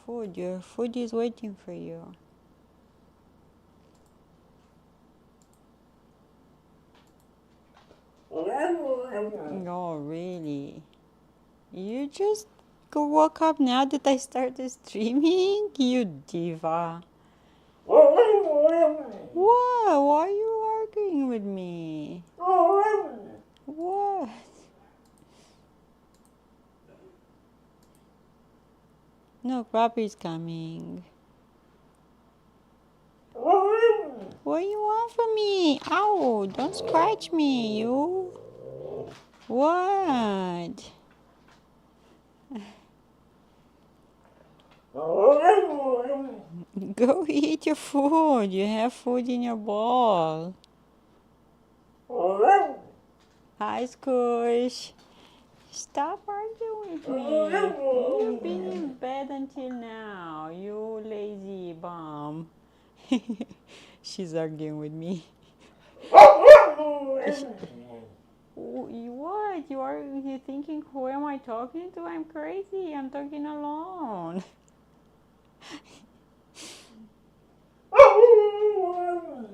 food. Your food is waiting for you. Oh, really? You just woke up now that I started streaming? You diva. What? Why are you arguing with me? What? No, Papi's coming. What do you want from me? Ow, don't scratch me, you. What? Go eat your food. You have food in your bowl. Hi, Squish. Stop arguing with me. You've been in bed until now, you lazy bum. She's arguing with me. What? You thinking, who am I talking to? I'm crazy. I'm talking alone.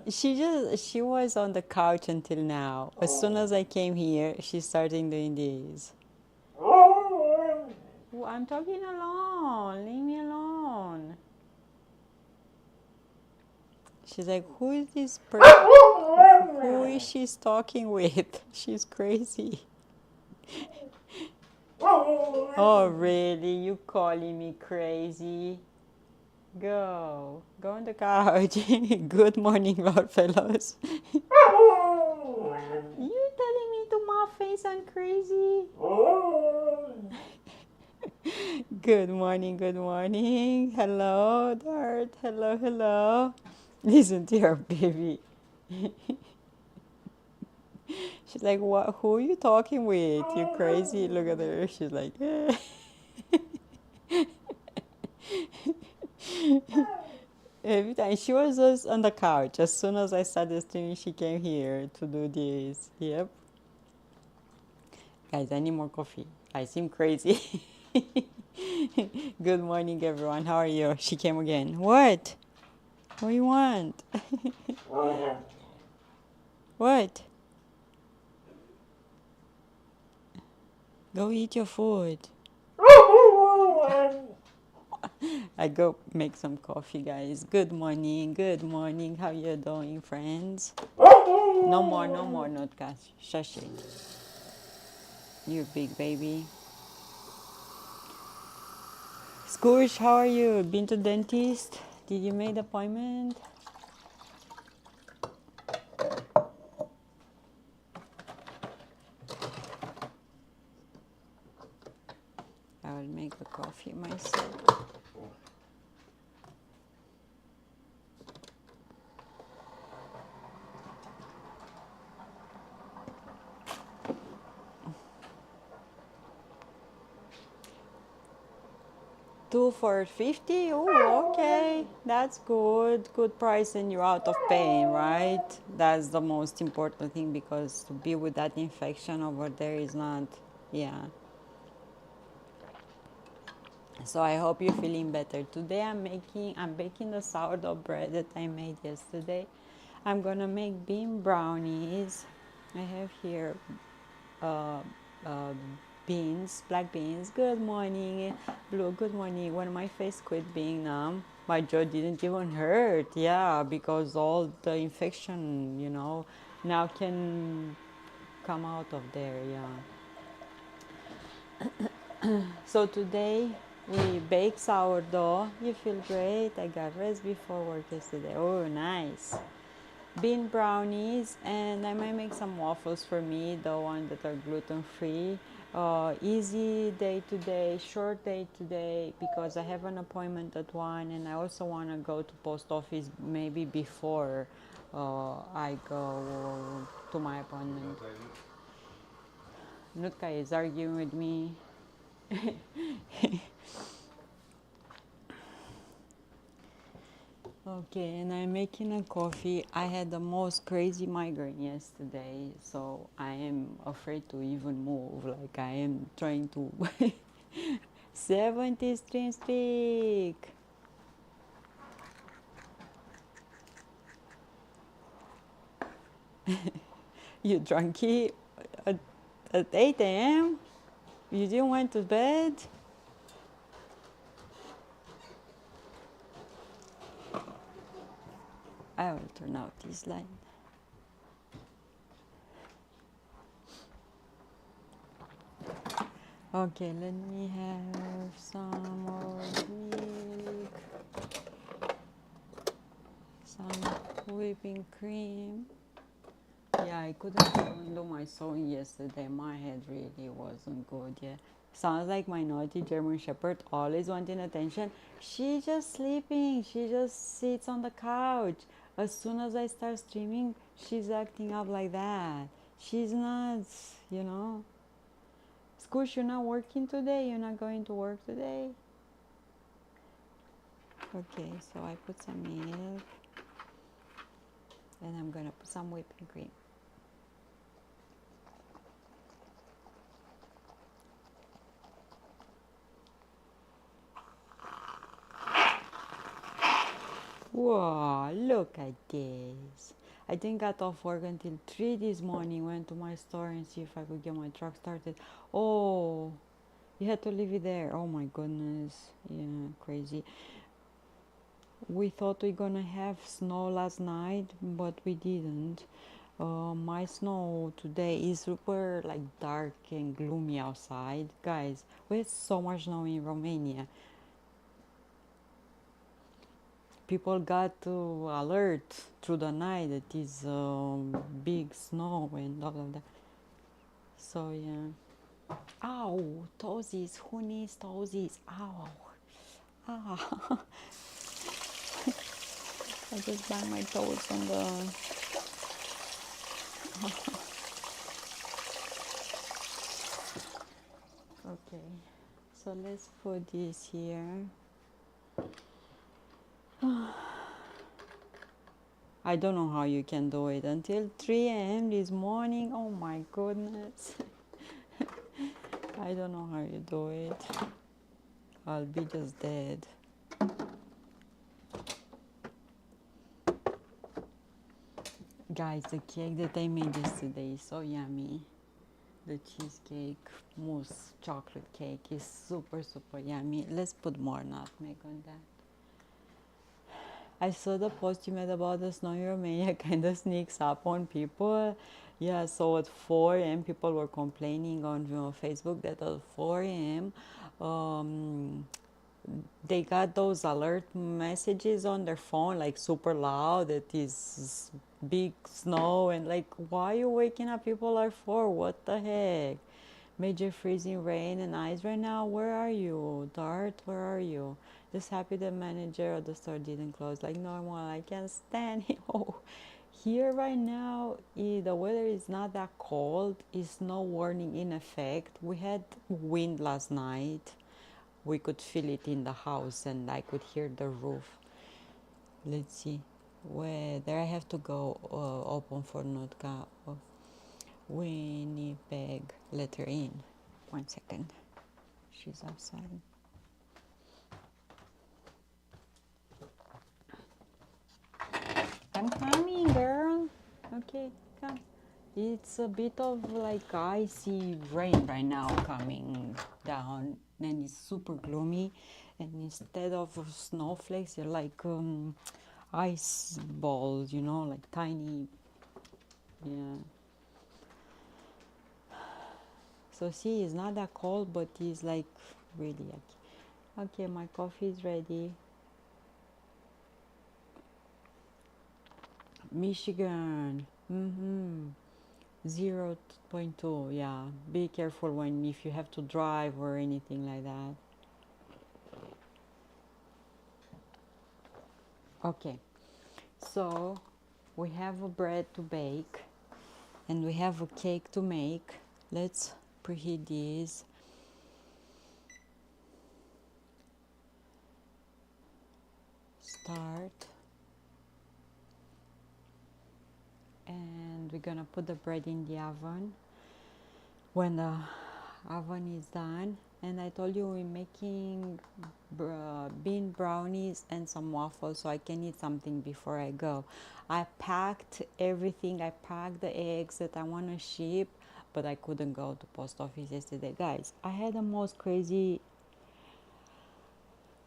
She was on the couch until now. As soon as I came here, she started doing this. I'm talking alone. Leave me alone. She's like, who is this person? Who is she talking with? She's crazy. Oh, really? You calling me crazy? Go on the couch. Good morning, Lord fellows. You telling me to my face I'm crazy? Good morning, good morning. Hello, Dart. Hello, hello. Listen to your baby. She's like, what? Who are you talking with? You crazy? Look at her. She's like, eh. Every time she was just on the couch. As soon as I started streaming, she came here to do this. Yep. Guys, I need more coffee. I seem crazy. Good morning, everyone. How are you? She came again. What? What do you want? What? Go eat your food. I go make some coffee, guys. Good morning. Good morning. How you doing, friends? No more, not shushing. You big baby. Scoosh, how are you? Been to dentist? Did you make the appointment? I will make the coffee myself. Two for 50. Oh, okay. That's good. Good price and you're out of pain, right? That's the most important thing because to be with that infection over there is not, yeah. So I hope you're feeling better. Today I'm baking the sourdough bread that I made yesterday. I'm gonna make bean brownies. I have here beans, black beans. Good morning, Blue. Good morning. When my face quit being numb, my jaw didn't even hurt. Yeah, because all the infection, now can come out of there. Yeah. So today we bake sourdough. You feel great. I got rest before work yesterday. Oh, nice. Bean brownies, and I might make some waffles for me, the one that are gluten-free. Easy day today, short day today, because I have an appointment at 1 and I also want to go to post office maybe before I go to my appointment. Nutka is arguing with me. Okay, and I'm making a coffee. I had the most crazy migraine yesterday, so I am afraid to even move. Like I am trying to 70 stream streak. You drunky at 8 a.m.? You didn't went to bed? I will turn out this light. Okay, let me have some more milk, some whipping cream. Yeah, I couldn't even do my sewing yesterday. My head really wasn't good. Yeah, sounds like my naughty German Shepherd, always wanting attention. She's just sleeping. She just sits on the couch. As soon as I start streaming, she's acting up like that. She's not, you know. Scoosh, you're not working today? You're not going to work today? Okay, so I put some milk. And I'm gonna put some whipping cream. Wow, look at this. I didn't get off work until 3 this morning. Went to my store and see if I could get my truck started. Oh, you had to leave it there. Oh my goodness. Yeah, crazy. We thought we gonna have snow last night, but we didn't. My snow today is super like dark and gloomy outside. Guys, we had so much snow in Romania. People got to alert through the night that is big snow and all of that. So yeah. Ow, toesies. Who needs toesies? Ow. Ah. I just banged my toes on the. Okay. So let's put this here. I don't know how you can do it until 3 a.m. this morning. Oh my goodness. I don't know how you do it. I'll be just dead. Guys, the cake that I made yesterday is so yummy. The cheesecake mousse chocolate cake is super yummy. Let's put more nutmeg on that. I saw the post you made about the snow in Romania kind of sneaks up on people. Yeah, so at 4 a.m. people were complaining on Facebook that at 4 a.m. They got those alert messages on their phone like super loud that is big snow, and like, why are you waking up people at 4? What the heck? Major freezing rain and ice right now. Where are you, Dart? Where are you? Just happy the manager of the store didn't close like normal. I can't stand it. Oh, here right now the weather is not that cold. It's no warning in effect. We had wind last night. We could feel it in the house and I could hear the roof. Let's see whether I have to go open for Nutka. Winnipeg, let her in. 1 second. She's outside. I'm coming, girl. Okay, come. It's a bit of like icy rain right now coming down, and it's super gloomy. And instead of snowflakes, they're like ice balls, you know, like tiny. Yeah. So see, it's not that cold, but it's like really yucky. Okay, my coffee is ready. Michigan. 0.2. Yeah, be careful when if you have to drive or anything like that. Okay, so we have a bread to bake and we have a cake to make. Let's preheat this. Start. And we're gonna put the bread in the oven. When the oven is done, and I told you we're making bean brownies and some waffles, so I can eat something before I go. I packed everything. I packed the eggs that I want to ship, but I couldn't go to post office yesterday. Guys, I had the most crazy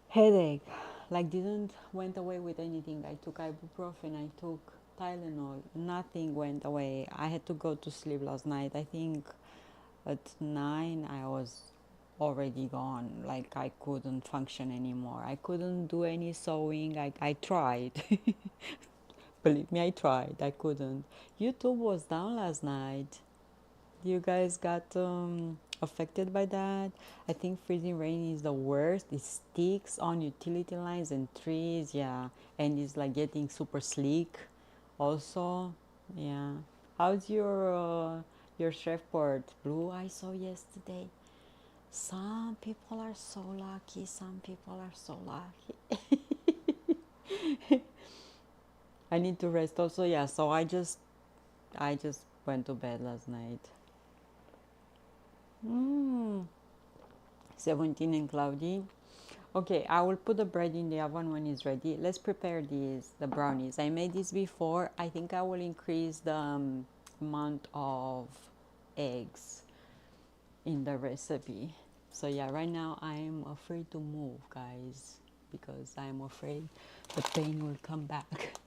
headache. Like, didn't went away with anything. I took ibuprofen, I took Tylenol, nothing went away. I had to go to sleep last night. I think at 9 I was already gone. Like, I couldn't function anymore. I couldn't do any sewing. I tried. Believe me, I tried. I couldn't. YouTube was down last night. You guys got affected by that? I think freezing rain is the worst. It sticks on utility lines and trees, yeah, and it's like getting super sleek also, yeah. How's your surfboard, Blue? I saw yesterday. Some people are so lucky. Some people are so lucky. I need to rest also, yeah. So I just went to bed last night. 17 and cloudy. Okay, I will put the bread in the oven when it's ready. Let's prepare the brownies. I made this before. I think I will increase the amount of eggs in the recipe. So yeah, right now I'm afraid to move, guys, because I'm afraid the pain will come back.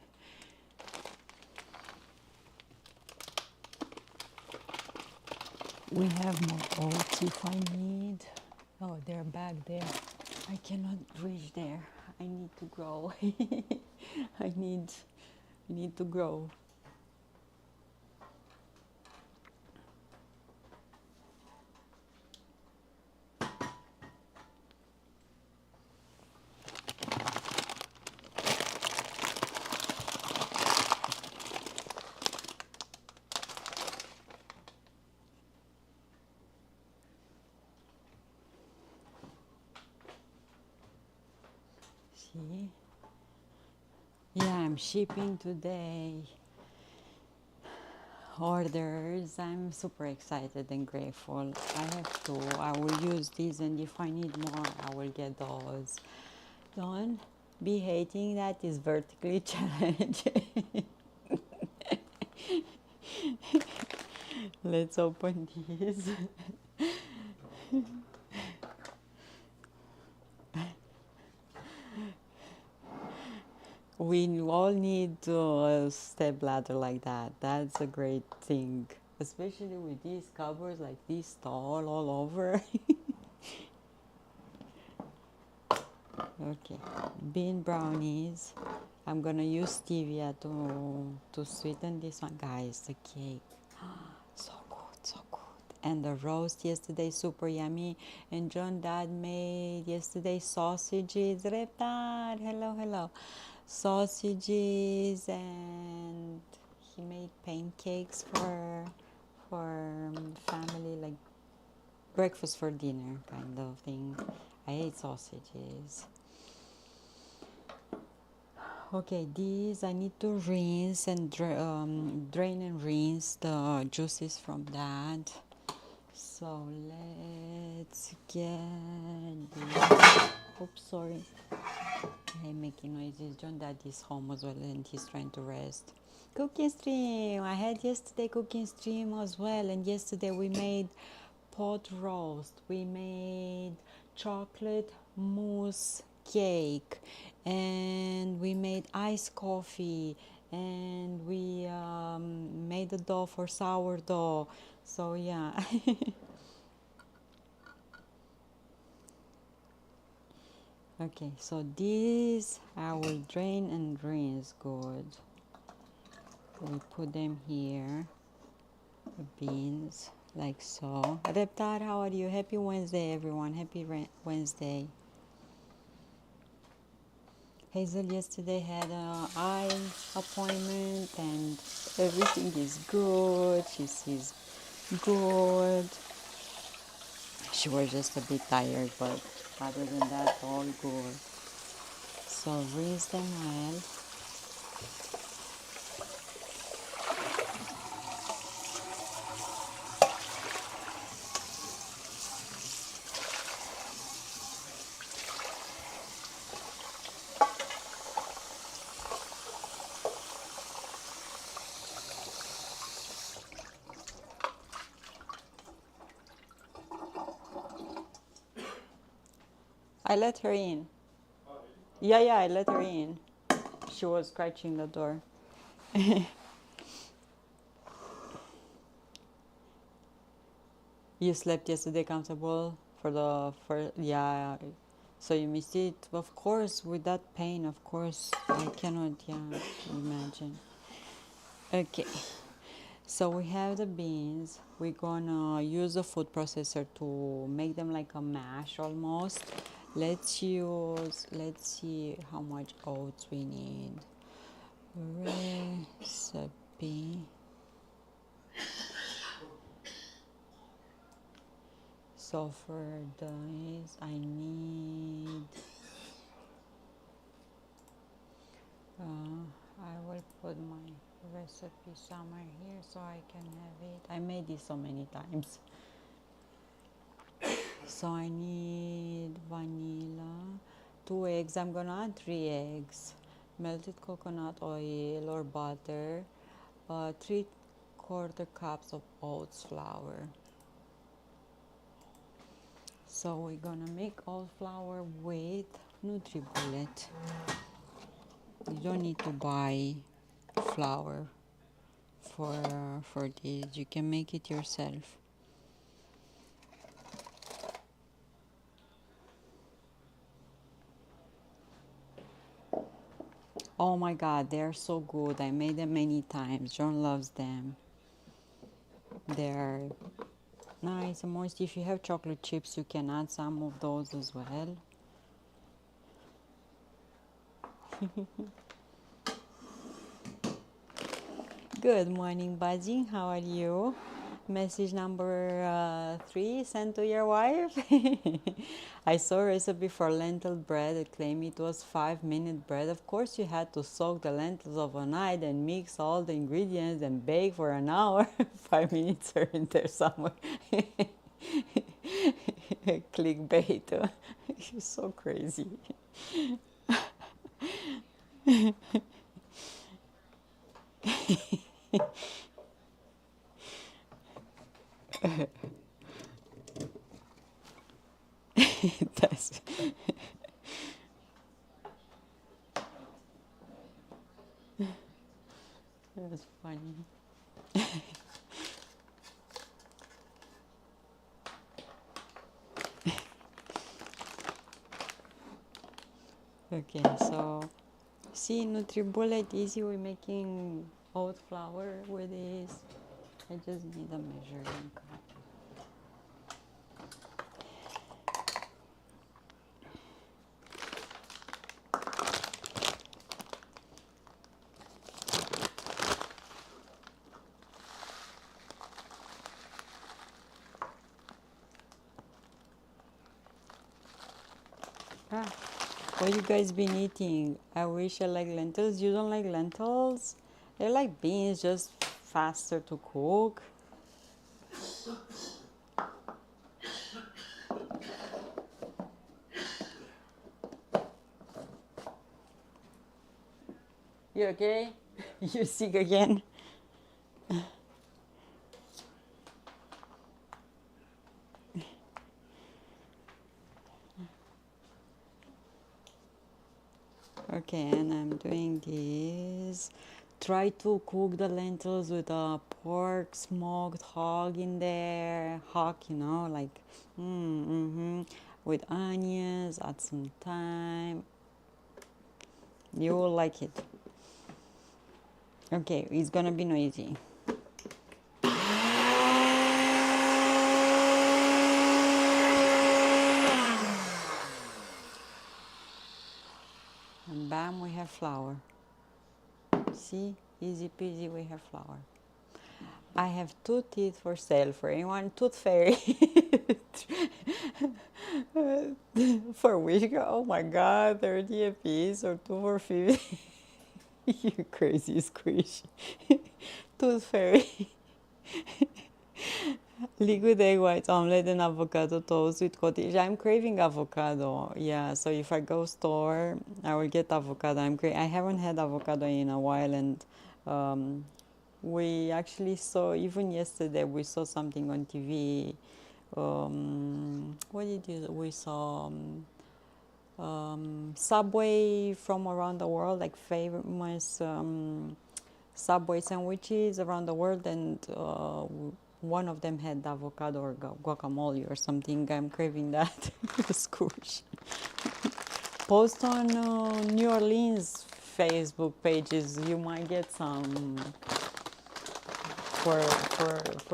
We have more oats if I need. Oh, they're back there. I cannot reach there. I need to grow. I need to grow. See? Yeah, I'm shipping today. Orders. I'm super excited and grateful. I will use these, and if I need more, I will get those. Don't be hating that is vertically challenging. Let's open these. We all need a step ladder like that. That's a great thing, especially with these cupboards like this tall all over. Okay, bean brownies. I'm gonna use stevia to sweeten this one, guys. The cake, so good, so good. And the roast yesterday, super yummy. And John Dad made yesterday sausages. Reptar, hello, hello. Sausages, and he made pancakes for family, like breakfast for dinner kind of thing. I hate sausages. Okay, these I need to rinse and drain and rinse the juices from that. So let's get this. Oops, sorry. I'm making noises. John Dad is home as well, and he's trying to rest. Cooking stream. I had yesterday cooking stream as well, and yesterday we made pot roast. We made chocolate mousse cake, and we made iced coffee, and we made the dough for sourdough. So yeah. Okay, so these I will drain and rinse good. We put them here, the beans, like so. Reptar, how are you? Happy Wednesday, everyone. Happy Wednesday. Hazel yesterday had an eye appointment, and everything is good. She sees good. She was just a bit tired, but other than that, all good. So rinse them well. I let her in. Yeah, I let her in. She was scratching the door. You slept yesterday comfortable yeah. So you missed it. Of course, with that pain, of course, I cannot, imagine. Okay. So we have the beans. We're gonna use a food processor to make them like a mash almost. Let's see how much oats we need. Recipe. So for this, I need, I will put my recipe somewhere here so I can have it. I made this so many times. So I need vanilla, 2 eggs. I'm gonna add 3 eggs, melted coconut oil or butter, 3/4 cups of oats flour. So we're gonna make oat flour with NutriBullet. You don't need to buy flour for this. You can make it yourself. Oh my god, they're so good. I made them many times. John loves them. They're nice and moist. If you have chocolate chips, you can add some of those as well. Good morning, Bajing. How are you? Message number 3 sent to your wife. I saw a recipe for lentil bread. It claimed it was 5-minute bread. Of course, you had to soak the lentils overnight and mix all the ingredients and bake for an hour. 5 minutes are in there somewhere. Clickbait. You're so crazy. That's That's funny. Okay, so see, NutriBullet easy. We're making oat flour with this. I just need a measuring cup. What you guys been eating? I wish I like lentils. You don't like lentils? They're like beans, just faster to cook. You okay? You sick again? Okay, and I'm doing this. Try to cook the lentils with a pork smoked hog in there. Hog, like with onions, add some thyme. You will like it. Okay, it's gonna be noisy. And bam, we have flour. See, easy peasy, we have flour. I have 2 teeth for sale for anyone. Tooth fairy. For which, oh my god, 30 a piece or 2 for 50. You crazy squish. Tooth fairy. Liquid egg whites, omelette, and avocado toast with cottage. I'm craving avocado. Yeah, so if I go store, I will get avocado. I haven't had avocado in a while, and we actually saw, even yesterday, we saw something on TV. What did you? We saw Subway from around the world, like famous Subway sandwiches around the world, and one of them had avocado or guacamole or something. I'm craving that. Scoosh. Post on New Orleans Facebook pages. You might get some for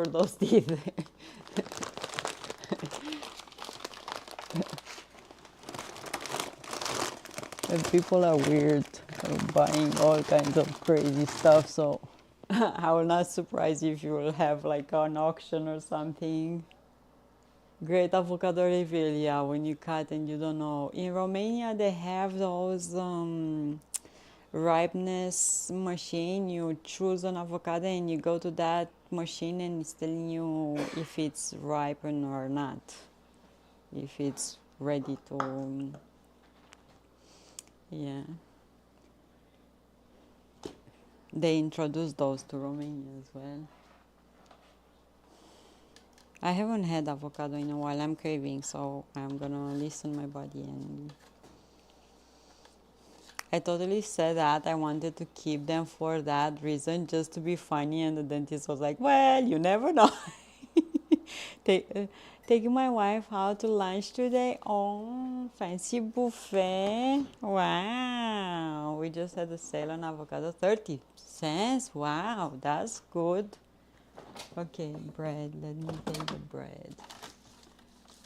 those teeth. And people are weird, buying all kinds of crazy stuff. So I will not surprise you if you will have like an auction or something. Great avocado reveal, yeah, when you cut and you don't know. In Romania, they have those ripeness machine. You choose an avocado and you go to that machine and it's telling you if it's ripened or not, if it's ready to, yeah. They introduced those to Romania as well. I haven't had avocado in a while. I'm craving, so I'm gonna listen my body. And I totally said that I wanted to keep them for that reason, just to be funny. And the dentist was like, "Well, you never know." Taking my wife out to lunch today. Oh, fancy buffet! Wow, we just had a sale on avocado, 30 cents. Wow, that's good. Okay, bread. Let me take the bread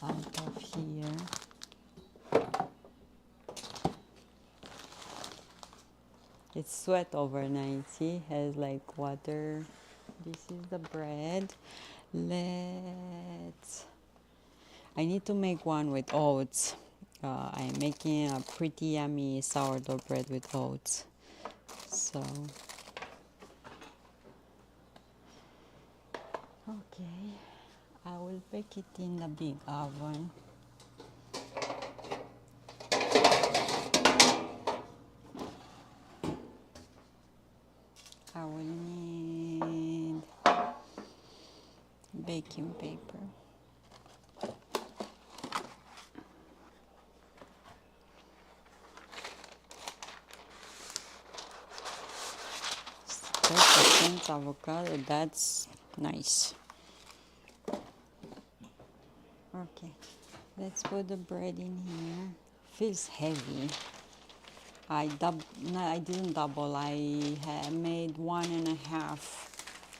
out of here. It's sweat overnight. See, has like water. This is the bread. I need to make one with oats. I'm making a pretty yummy sourdough bread with oats. So, okay, I will bake it in the big oven. I will need baking paper. Avocado, that's nice. Okay, let's put the bread in here. Feels heavy. I didn't double. I made 1.5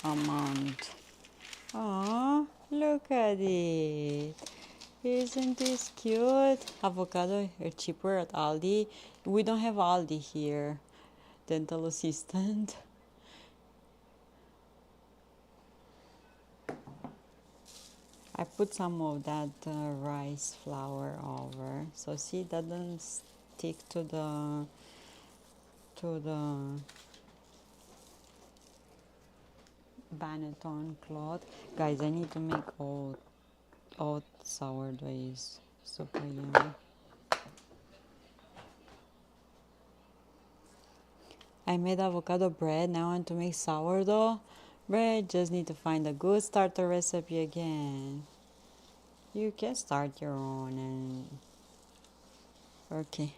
amount. Oh, look at it. Isn't this cute? Avocado are cheaper at Aldi. We don't have Aldi here. Dental assistant. I put some of that rice flour over, so see, it doesn't stick to the Banneton cloth. Guys, I need to make oat sourdough. Is super yummy. I made avocado bread. Now I want to make sourdough bread. Just need to find a good starter recipe again. You can start your own and okay.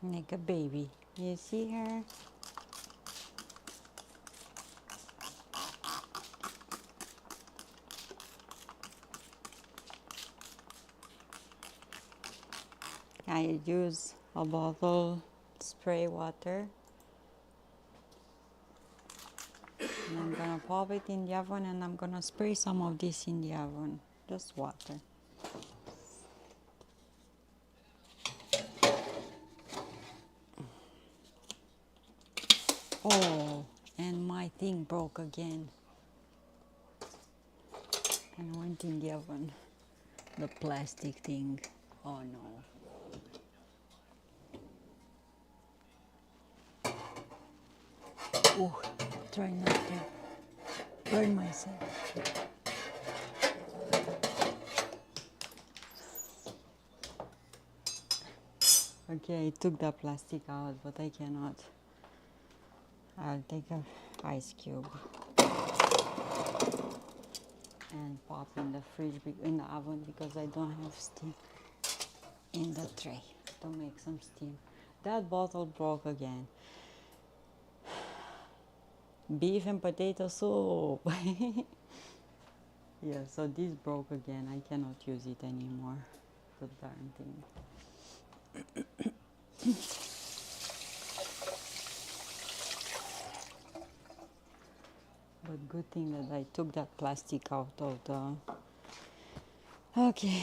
Like a baby. You see her? I use a bottle spray water. And I'm gonna pop it in the oven and I'm gonna spray some of this in the oven. Just water. Oh, and my thing broke again. And went in the oven. The plastic thing. Oh no. Oh, try not to burn myself. Okay, I took the plastic out, but I cannot. I'll take a ice cube and pop in the fridge, in the oven, because I don't have steam in the tray to make some steam. That bottle broke again. Beef and potato soup. Yeah, so this broke again. I cannot use it anymore. The darn thing. But good thing that I took that plastic out of the... Okay.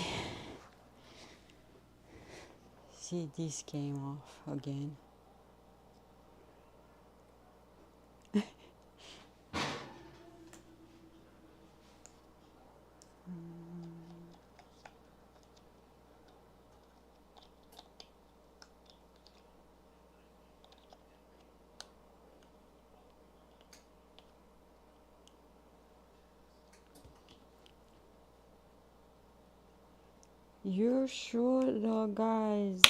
See, this came off again. You should, guys,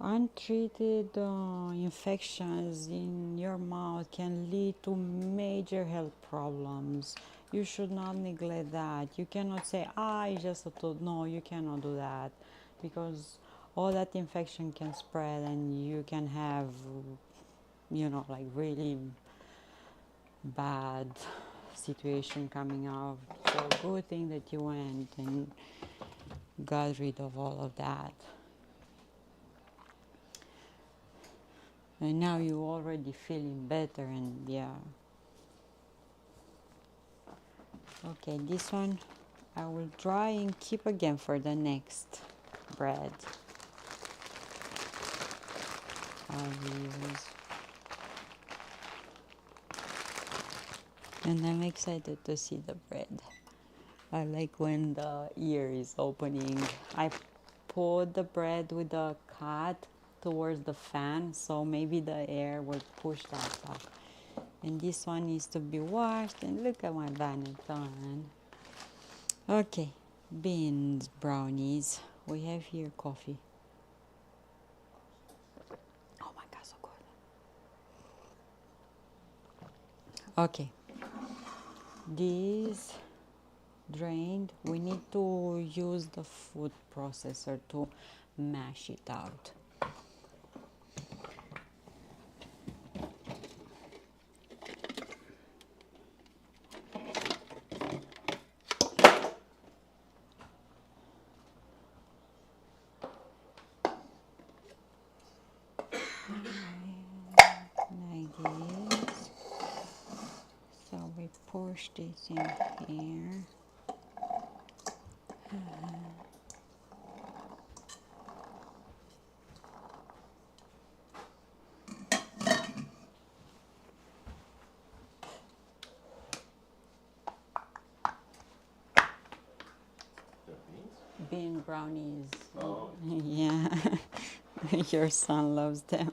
untreated infections in your mouth can lead to major health problems. You should not neglect that. You cannot say, it's just a tooth. No, you cannot do that, because all that infection can spread and you can have, like really bad situation coming out. So good thing that you went and got rid of all of that. And now you're already feeling better, and yeah. Okay, this one I will dry and keep again for the next bread I'll use. And I'm excited to see the bread. I like when the ear is opening. I put the bread with the cut towards the fan, so maybe the air will push that up. And this one needs to be washed, and look at my Benetton. Okay, beans brownies. We have here coffee. Oh my god, so good. Okay, this drained. We need to use the food processor to mash it out. Like this. So we push this in here. Bean brownies. Oh. Yeah, your son loves them.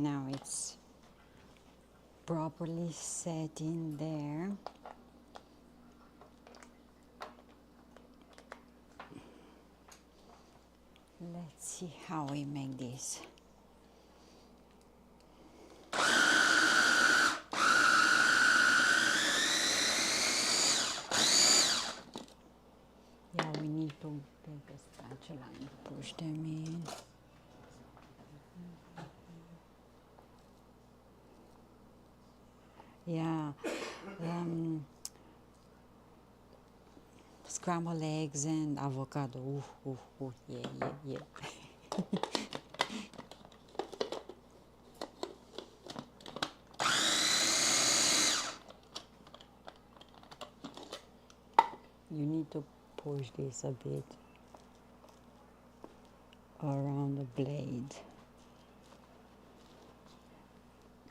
Now it's properly set in there. Let's see how we make this. Yeah, we need to take a spatula and push them in. Yeah, scrambled eggs and avocado. Yeah, yeah, yeah. You need to push this a bit around the blade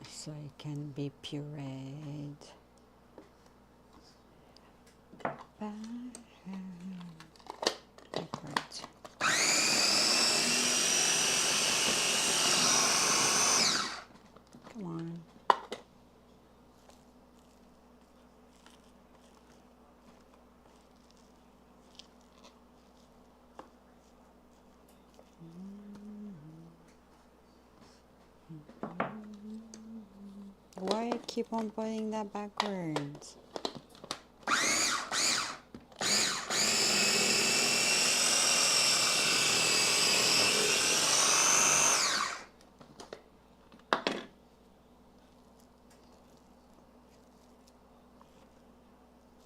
so it can be pureed. Backwards. Come on. Why I keep on putting that backwards?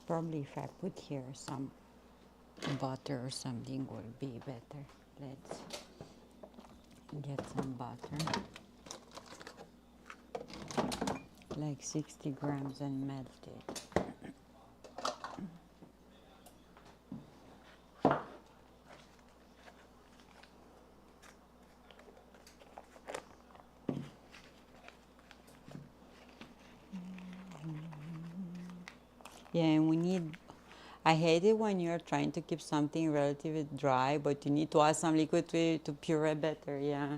Probably if I put here some butter or something will be better. Let's get some butter. Like 60 grams and melt it. Yeah, and we need, I hate it when you're trying to keep something relatively dry, but you need to add some liquid to it to puree better, yeah.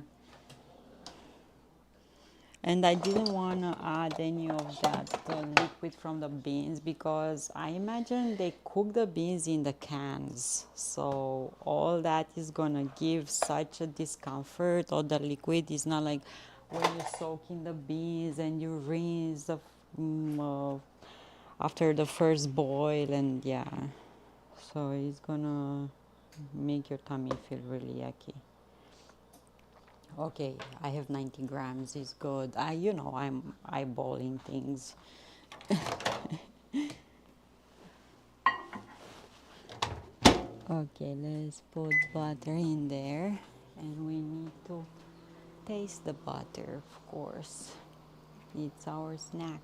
And I didn't want to add any of that liquid from the beans because I imagine they cook the beans in the cans. So all that is going to give such a discomfort. All the liquid is not like when you soak in the beans and you rinse the, after the first boil, and yeah. So it's going to make your tummy feel really yucky. Okay, I have 90 grams, it's good. I'm eyeballing things. Okay, let's put butter in there. And we need to taste the butter, of course. It's our snack.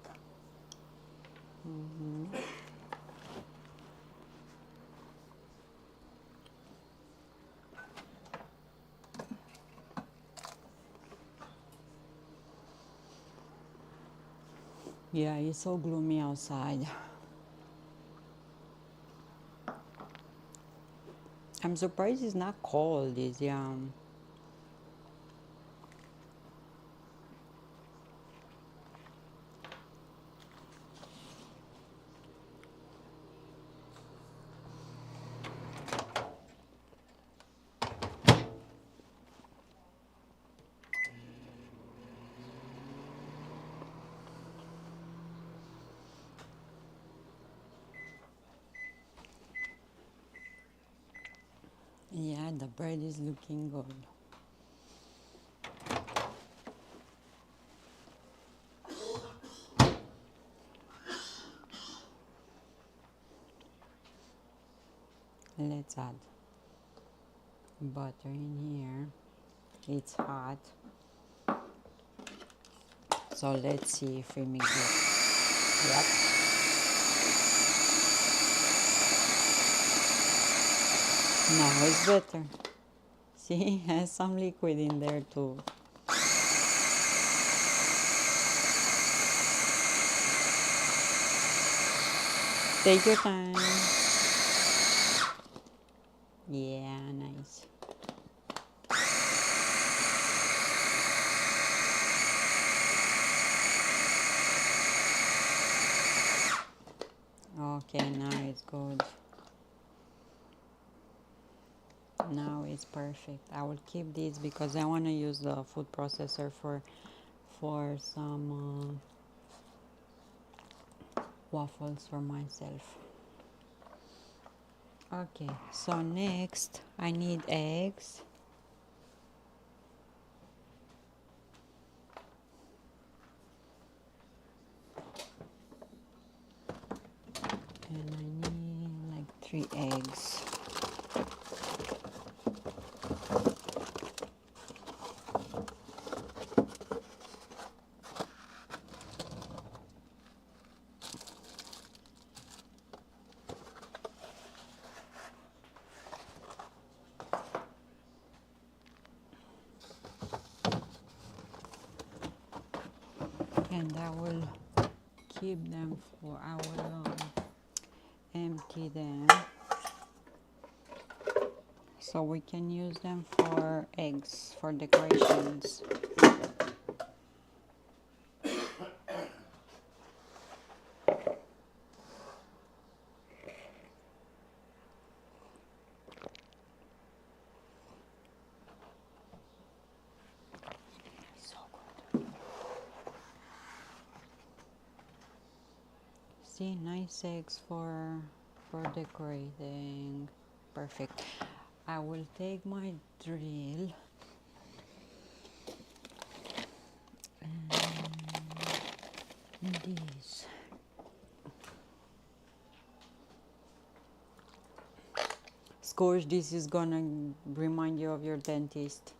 Yeah, it's so gloomy outside. I'm surprised it's not cold. It's yeah, the bread is looking good. Let's add butter in here. It's hot. So let's see if we mix it. Yep. Now it's better. See, it has some liquid in there too. Take your time. Yeah, nice. Okay, now it's good. Now it's perfect. I will keep this because I want to use the food processor for some waffles for myself. Okay, so next I need eggs. And I need like 3 eggs. And I will keep them for, I will empty them so we can use them for eggs, for decorations. So good. See, nice eggs for decorating. Perfect. I will take my drill and these. Scourge, this is gonna remind you of your dentist.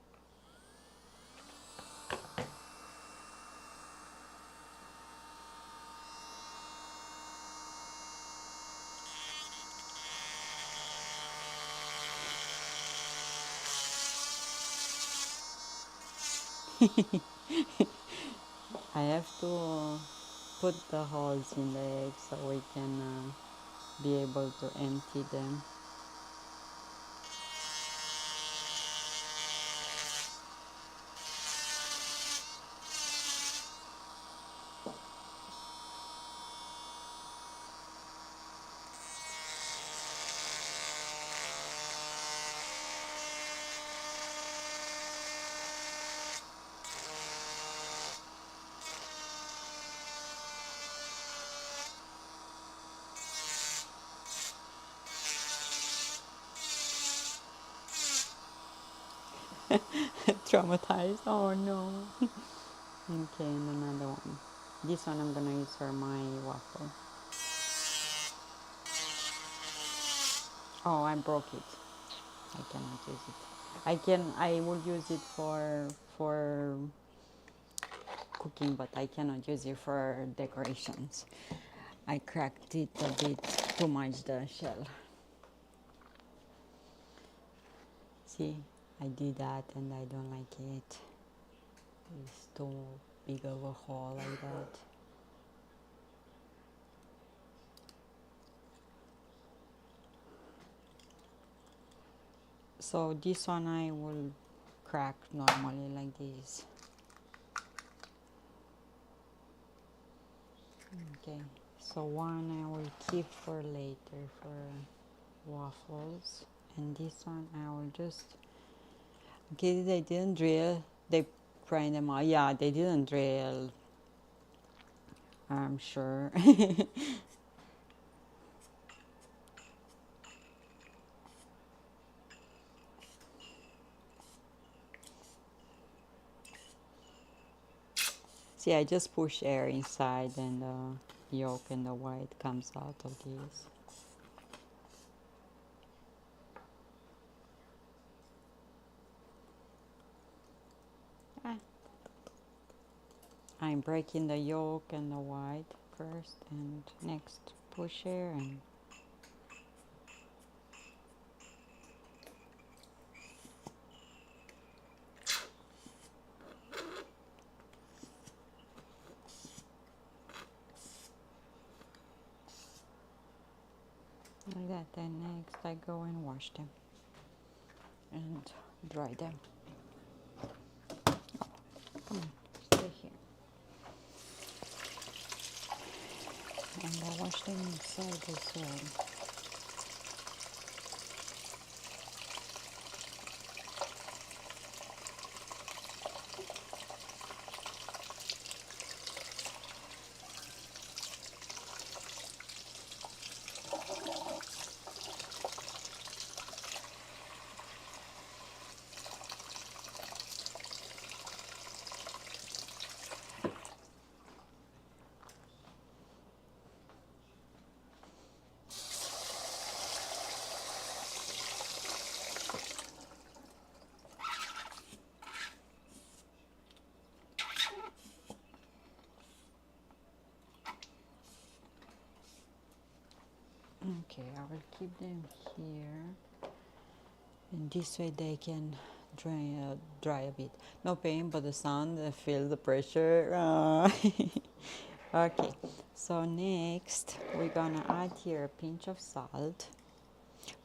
I have to put the holes in the eggs so we can be able to empty them. Traumatized. Oh no. Okay, and another one. This one I'm gonna use for my waffle. Oh, I broke it. I cannot use it. I will use it for cooking, but I cannot use it for decorations. I cracked it a bit too much, the shell. See, I did that and I don't like it. It's too big of a hole like that. So this one I will crack normally like this. Okay, so one I will keep for later for waffles, and this one I will just, okay, they didn't drill, they pry them out. Yeah, they didn't drill, I'm sure. See, I just push air inside and the yolk and the white comes out of this. I'm breaking the yolk and the white first, and next push air and like that. Then next I go and wash them and dry them. Come on, stay here. and I wash them inside as well. Okay, I will keep them here, and this way they can dry a bit. No pain, but the sun. I feel the pressure. Okay, so next we're gonna add here a pinch of salt.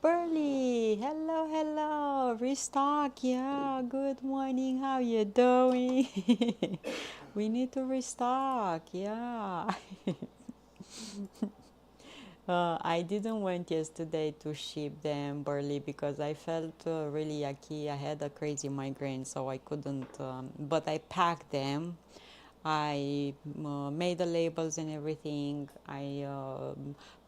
Burley, hello, hello, restock. Yeah, good morning. How you doing? We need to restock. Yeah. I didn't went yesterday to ship them, Burley, because I felt really yucky. I had a crazy migraine, so I couldn't. But I packed them. I made the labels and everything. I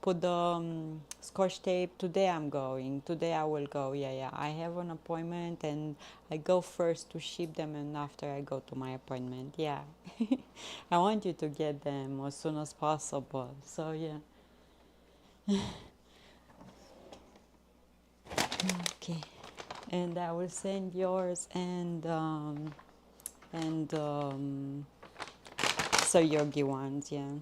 put the scotch tape. Today I'm going. Today I will go. Yeah, yeah. I have an appointment, and I go first to ship them, and after I go to my appointment. Yeah. I want you to get them as soon as possible. So yeah. Okay, and I will send yours and so yogi ones, yeah.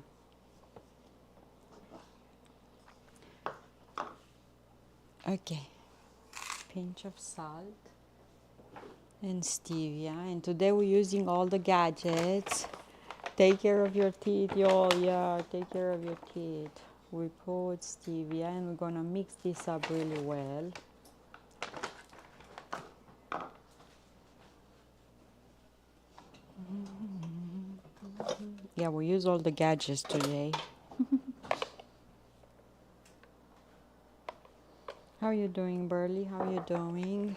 Okay, pinch of salt and stevia, and today we're using all the gadgets. Take care of your teeth, y'all. Yeah, take care of your teeth. We put stevia, and we're gonna mix this up really well. Yeah, we use all the gadgets today. How are you doing, Burley? How are you doing?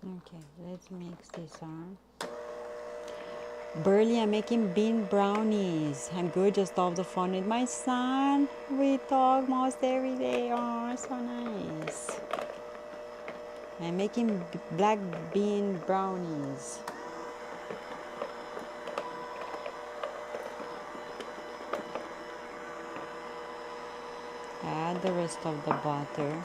Okay, let's mix this on. Burley, I'm making bean brownies. I'm good, just off the phone with my son. We talk most every day. Oh, so nice. I'm making black bean brownies. Add the rest of the butter.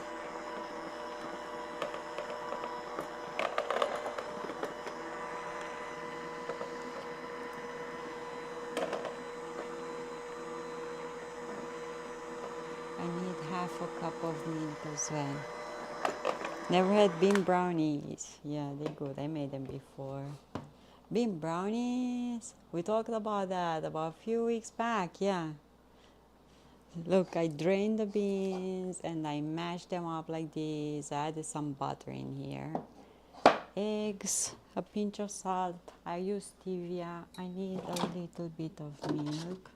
I need half a cup of milk as well. Never had bean brownies. Yeah, they're good. I made them before. Bean brownies. We talked about that about a few weeks back. Yeah. Look, I drained the beans and I mashed them up like this. I added some butter in here. Eggs, a pinch of salt. I use stevia. I need a little bit of milk.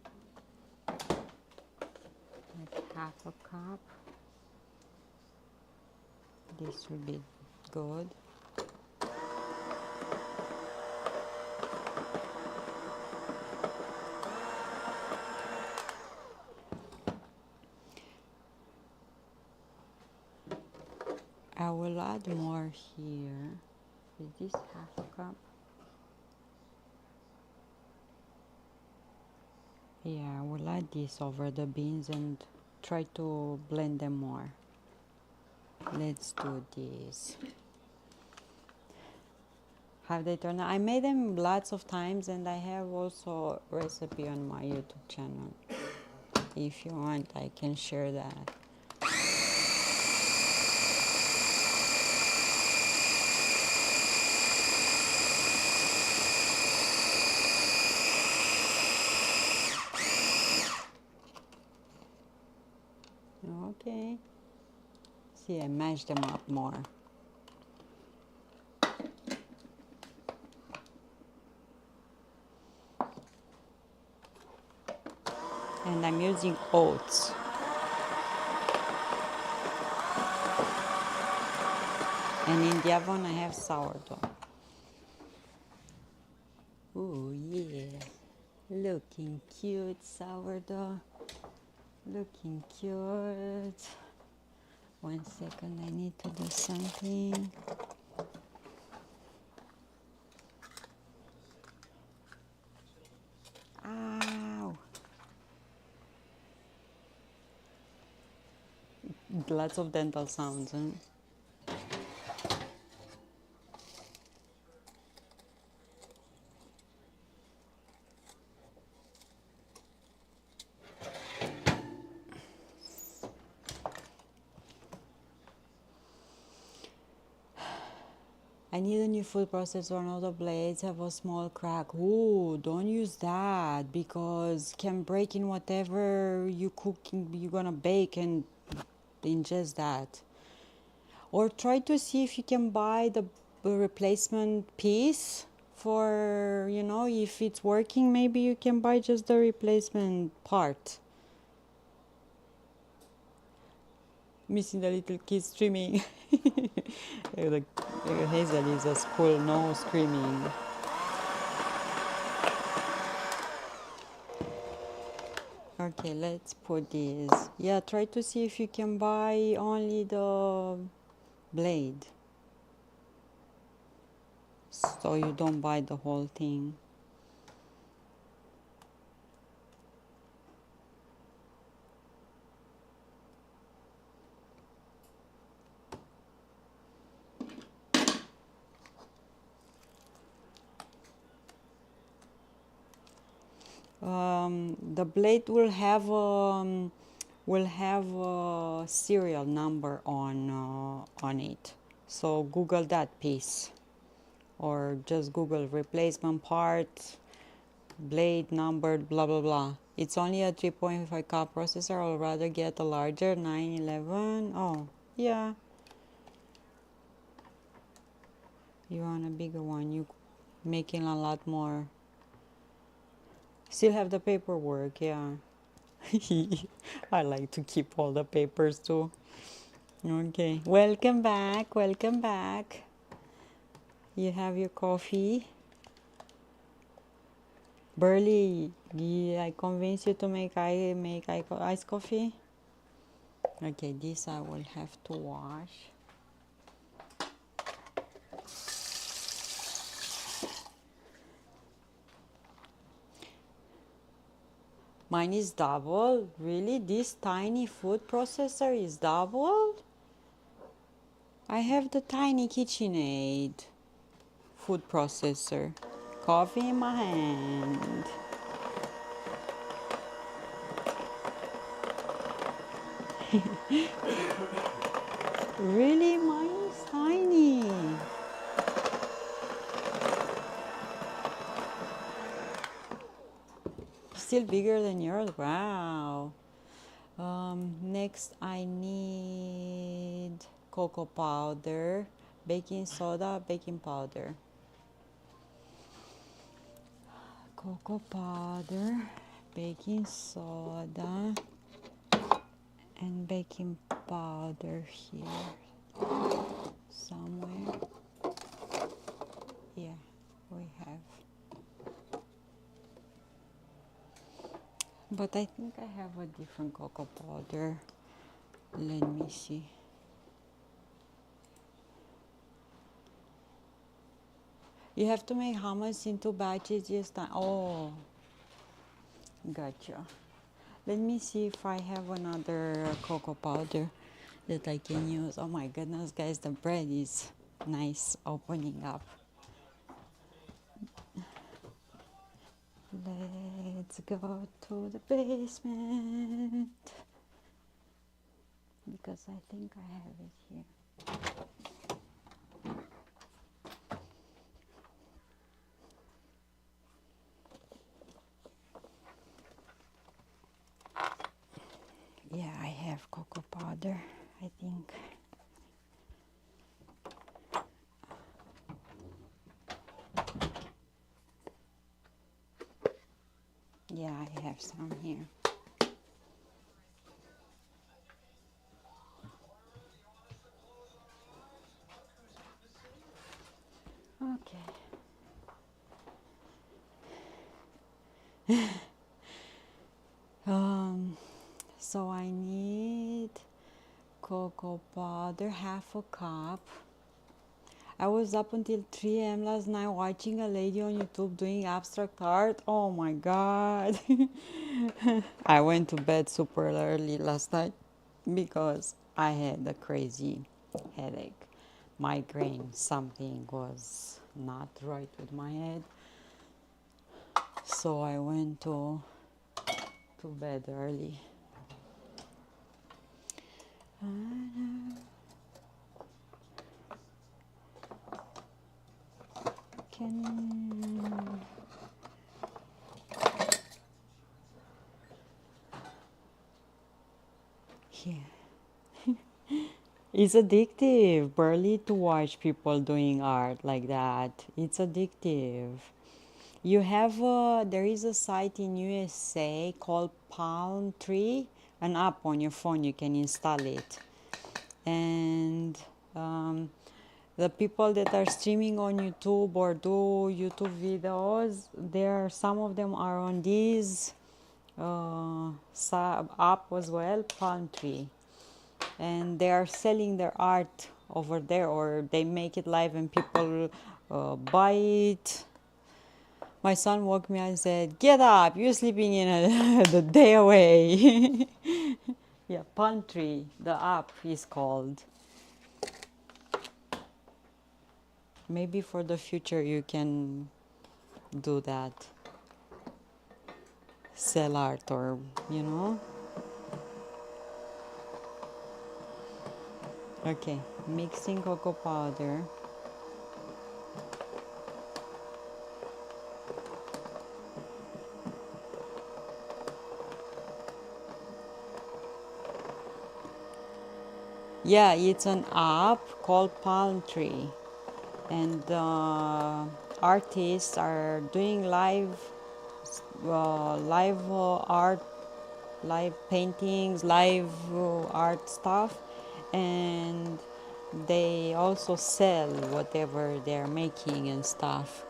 Like half a cup. This will be good. I will add more here. Is this half a cup? Yeah, I will add this over the beans and try to blend them more. Let's do this. How they turn out? I made them lots of times, and I have also a recipe on my YouTube channel. If you want, I can share that. Okay. See, I mash them up more. And I'm using oats. And in the oven I have sourdough. Oh yeah, looking cute sourdough. Looking cute. 1 second, I need to do something. Ow! Lots of dental sounds, huh? I need a new food processor. Now the blades have a small crack. Ooh, don't use that because can break in whatever you cooking you're gonna bake and ingest that. Or try to see if you can buy the replacement piece for, you know, if it's working, maybe you can buy just the replacement part. Missing the little kids screaming. Hazel is at school, no screaming. Okay, let's put this. Yeah, try to see if you can buy only the blade, so you don't buy the whole thing. The blade will have a serial number on it. So Google that piece, or just Google replacement part, blade numbered, blah blah blah. It's only a 3.5 cup processor. I'll rather get a larger 911. Oh yeah, you want a bigger one. You making a lot more. Still have the paperwork, yeah. I like to keep all the papers too. Okay, welcome back, welcome back. You have your coffee. Burley, I convince you to make iced coffee? Okay, this I will have to wash. Mine is double? Really? This tiny food processor is double? I have the tiny KitchenAid food processor. Coffee in my hand. Really? Mine is tiny. Still bigger than yours? Wow. Next I need cocoa powder, baking soda, baking powder. Cocoa powder, baking soda, and baking powder here somewhere. Yeah, we have. But I think I have a different cocoa powder. Let me see. You have to make hummus in 2 batches this time. Oh, gotcha. Let me see if I have another cocoa powder that I can use. Oh my goodness, guys, the bread is nice opening up. Let's Let's go to the basement because I think I have it here. Yeah, I have cocoa powder, I think. Yeah, I have some here. Okay. So I need cocoa powder, half a cup. I was up until 3 a.m. last night watching a lady on YouTube doing abstract art. Oh my god. I went to bed super early last night because I had a crazy headache, migraine. Something was not right with my head. So I went to bed early. Can here. It's addictive, barely, to watch people doing art like that. It's addictive. You have there is a site in USA called Palm Tree, an app on your phone. You can install it, and the people that are streaming on YouTube or do YouTube videos, there some of them are on this app as well, Palm Tree, and they are selling their art over there, or they make it live and people buy it. My son woke me up and said, "Get up! You're sleeping in the day away." Yeah, Palm Tree, the app is called. Maybe for the future you can do that. Sell art, or, you know. Okay, mixing cocoa powder. Yeah, it's an app called Palm Tree, and artists are doing live art, live paintings, live art stuff, and they also sell whatever they're making and stuff.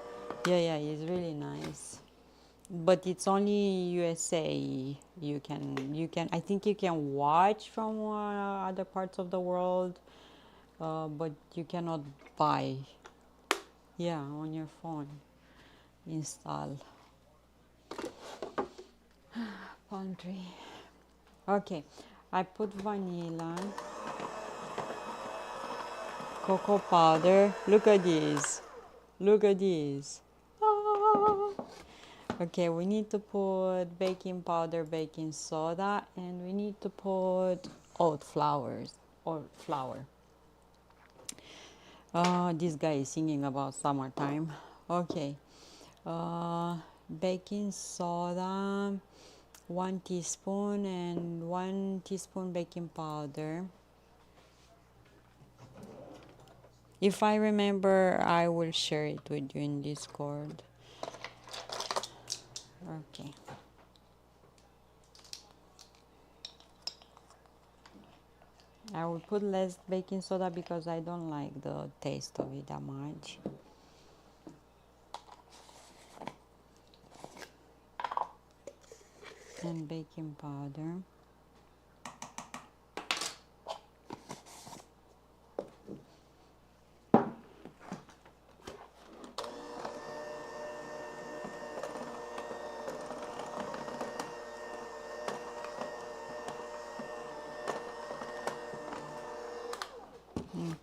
Yeah, it's really nice. But it's only USA. You can I think you can watch from other parts of the world, but you cannot buy. Yeah, on your phone. Install Palm Tree. Okay, I put vanilla, cocoa powder. Look at this. Look at this. Ah. Okay, we need to put baking powder, baking soda, and we need to put oat flours or flour. This guy is singing about summertime. Okay, baking soda, 1 teaspoon, and 1 teaspoon baking powder. If I remember, I will share it with you in Discord. Okay. I will put less baking soda because I don't like the taste of it that much. And baking powder.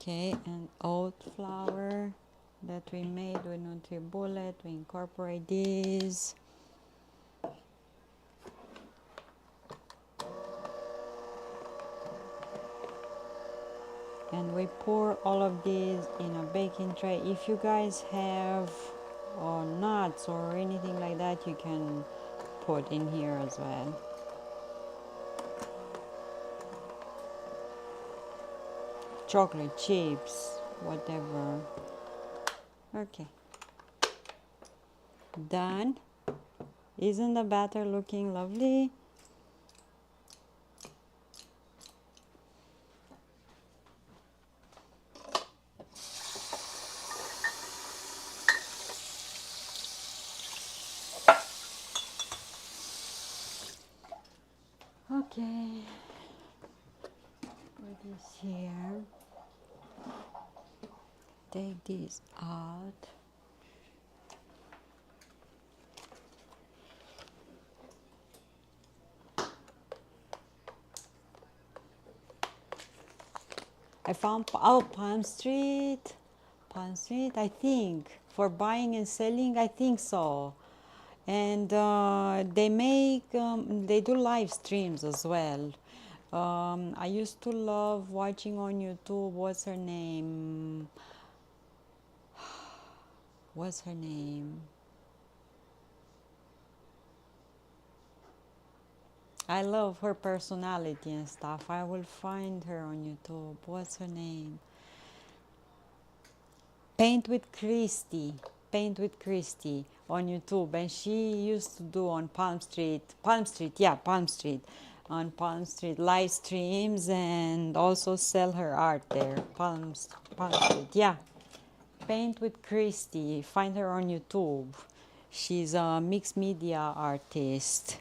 Okay, and oat flour that we made with NutriBullet. We incorporate this. and we pour all of these in a baking tray. If you guys have nuts or anything like that, you can put in here as well. Chocolate chips, whatever. Okay, done. Isn't the batter looking lovely? Okay, put this here. Take this out. I found Palm Street, I think, for buying and selling. I think so, and they do live streams as well. I used to love watching on YouTube. What's her name? What's her name? I love her personality and stuff. I will find her on YouTube. What's her name? Paint with Christy on YouTube, and she used to do on Palm Street, on Palm Street live streams, and also sell her art there. Palm Street, yeah. Paint with Christy. Find her on YouTube. She's a mixed media artist.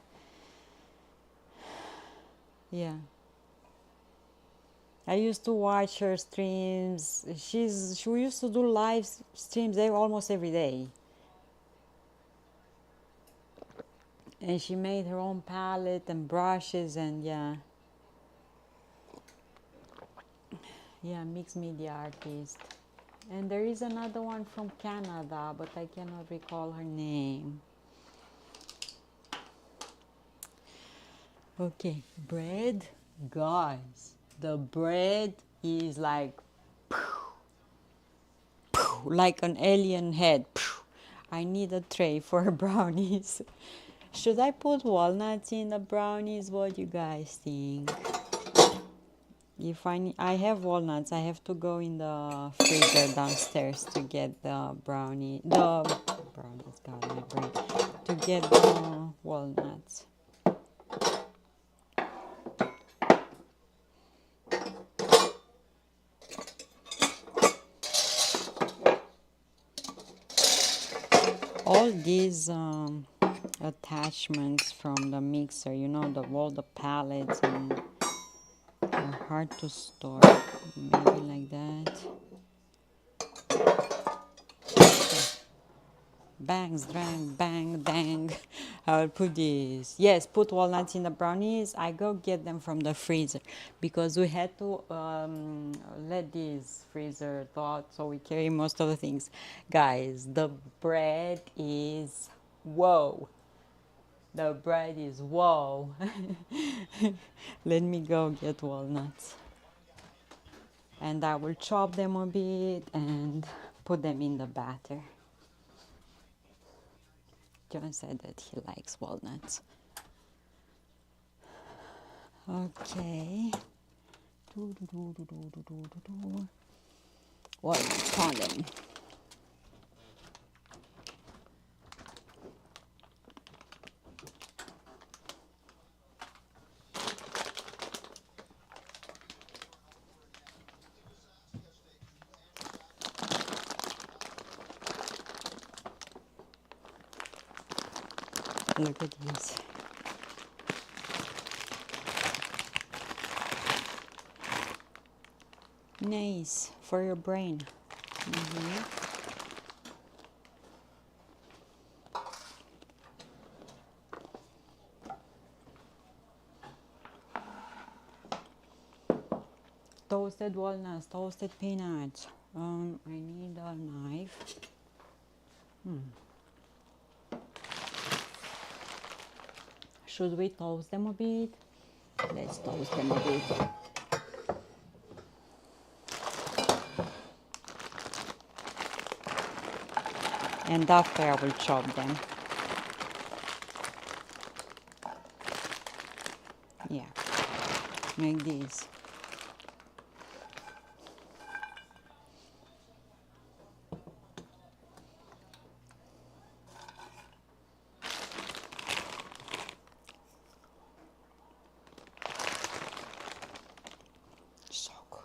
Yeah. I used to watch her streams. She used to do live streams almost every day. And she made her own palette and brushes, and yeah, mixed media artist. And there is another one from Canada, but I cannot recall her name. Okay, bread, guys. The bread is like an alien head. I need a tray for brownies. Should I put walnuts in the brownies? What do you guys think? If I have walnuts, I have to go in the freezer downstairs to get the brownies, got my brain, to get the walnuts. All these attachments from the mixer, you know, all the pallets are hard to store. Maybe like that. Bangs, drang, bang, dang. I will put these. Yes, put walnuts in the brownies. I go get them from the freezer because we had to let this freezer thaw, so we carry most of the things. Guys, the bread is whoa. The bread is whoa. Let me go get walnuts. And I will chop them a bit and put them in the batter. John said that he likes walnuts. Okay. Walnuts, on them. Look at this. Nice for your brain. Toasted walnuts, toasted peanuts. I need a knife. Should we toast them a bit? Let's toast them a bit. and after I will chop them. Yeah, like this. So good.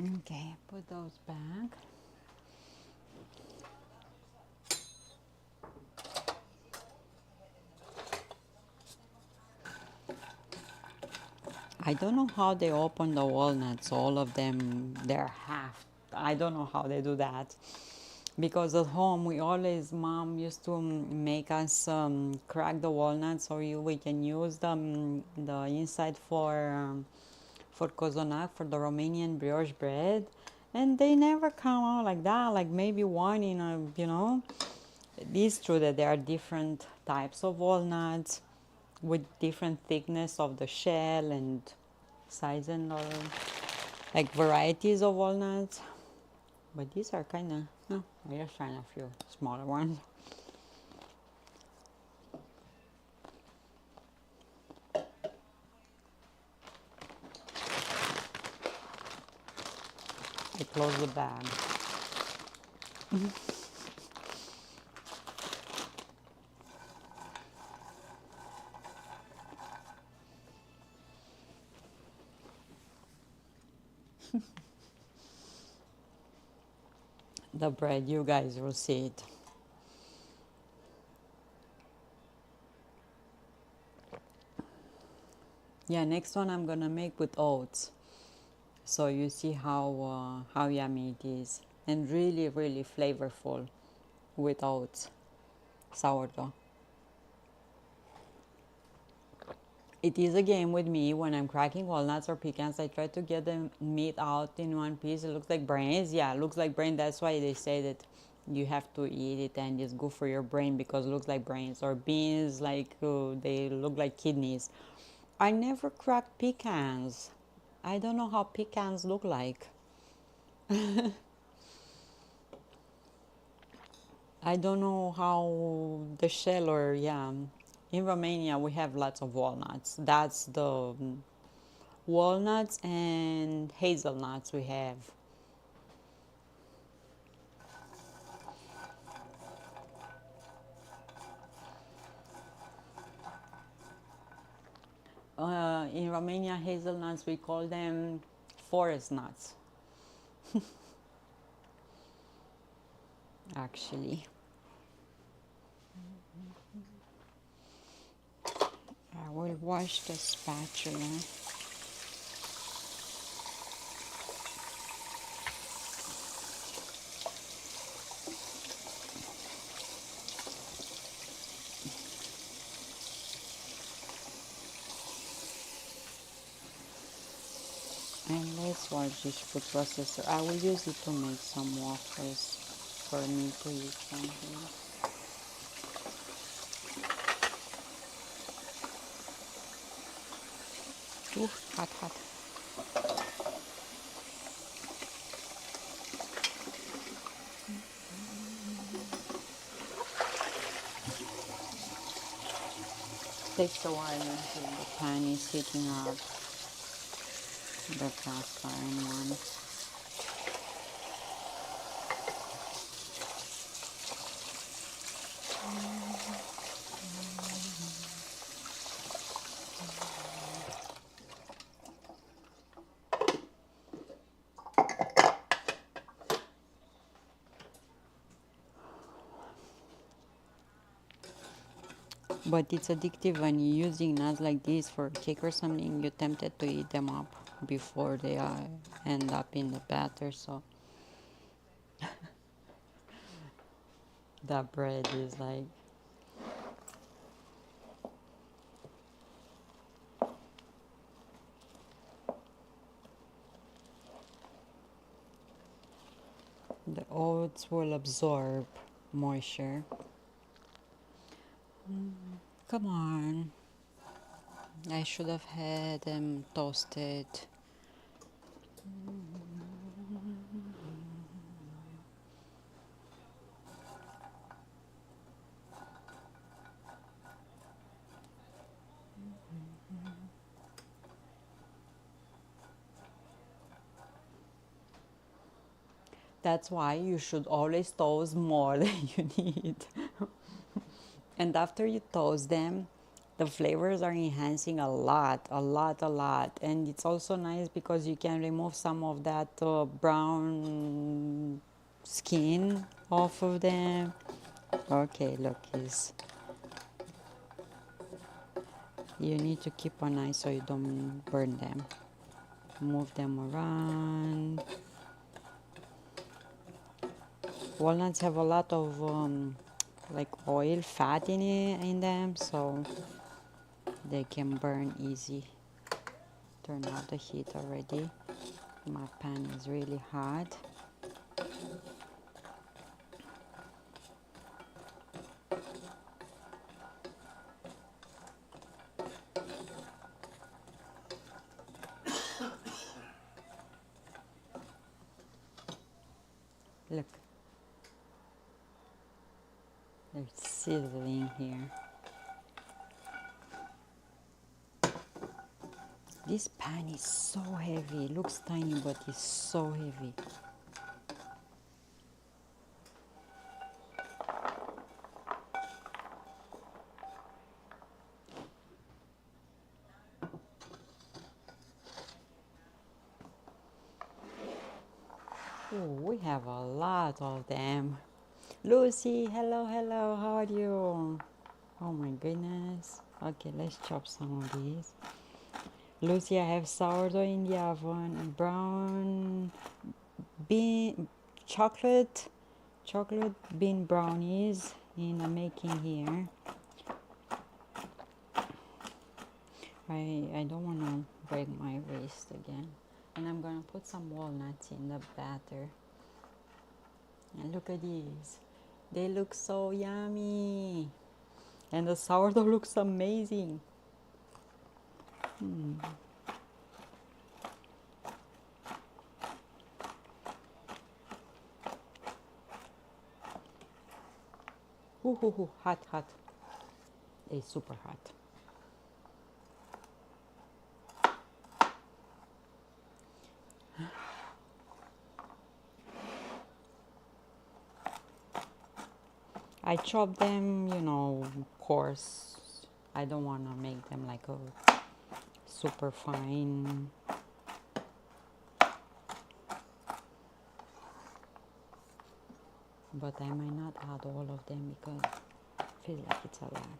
Okay, put those back. I don't know how they open the walnuts, all of them, they're half. I don't know how they do that. Because at home, mom used to make us crack the walnuts so we can use the inside for cozonac, for the Romanian brioche bread. And they never come out like that, like maybe one in a, It is true that there are different types of walnuts with different thickness of the shell and size and like varieties of walnuts. But these are kind of, no, I just find a few smaller ones. I close the bag. The bread, you guys will see it. Yeah, next one I'm gonna make with oats. So you see how yummy it is, and really, really flavorful with oats, sourdough. It is a game with me when I'm cracking walnuts or pecans. I try to get the meat out in one piece. It looks like brains. Yeah, it looks like brain. That's why they say that you have to eat it and it's good for your brain because it looks like brains. Or beans, like they look like kidneys. I never cracked pecans. I don't know how pecans look like. I don't know how the shell or yeah. In Romania we have lots of walnuts. That's the walnuts and hazelnuts we have. In Romania, hazelnuts, we call them forest nuts, actually. I will wash the spatula. And let's wash this food processor. I will use it to make some waffles for me to eat something. Ooh, hot, hot. Takes a while until the pan is heating up. The cast iron one. But it's addictive when you're using nuts like this for cake or something. You're tempted to eat them up before they end up in the batter. So that bread is like the oats will absorb moisture. Come on. I should have had them toasted. That's why you should always toast more than you need. And after you toast them, the flavors are enhancing a lot. And it's also nice because you can remove some of that brown skin off of them. Okay, look, you need to keep an eye so you don't burn them. Move them around. Walnuts have a lot of like oil, fat in them, so they can burn easy. Turn off the heat already. My pan is really hot. Look, they're sizzling here. This pan is so heavy. It looks tiny, but it's so heavy. Oh, we have a lot of them. Lucy, hello, how are you? Oh my goodness. Okay, let's chop some of these. Lucy, I have sourdough in the oven, brown bean, chocolate bean brownies in the making here. I don't want to break my wrist again. And I'm going to put some walnuts in the batter. And look at these. They look so yummy. And the sourdough looks amazing. Ooh, hot. It's super hot. I chop them, coarse. I don't want to make them like a super fine. But I might not add all of them because I feel like it's a lot.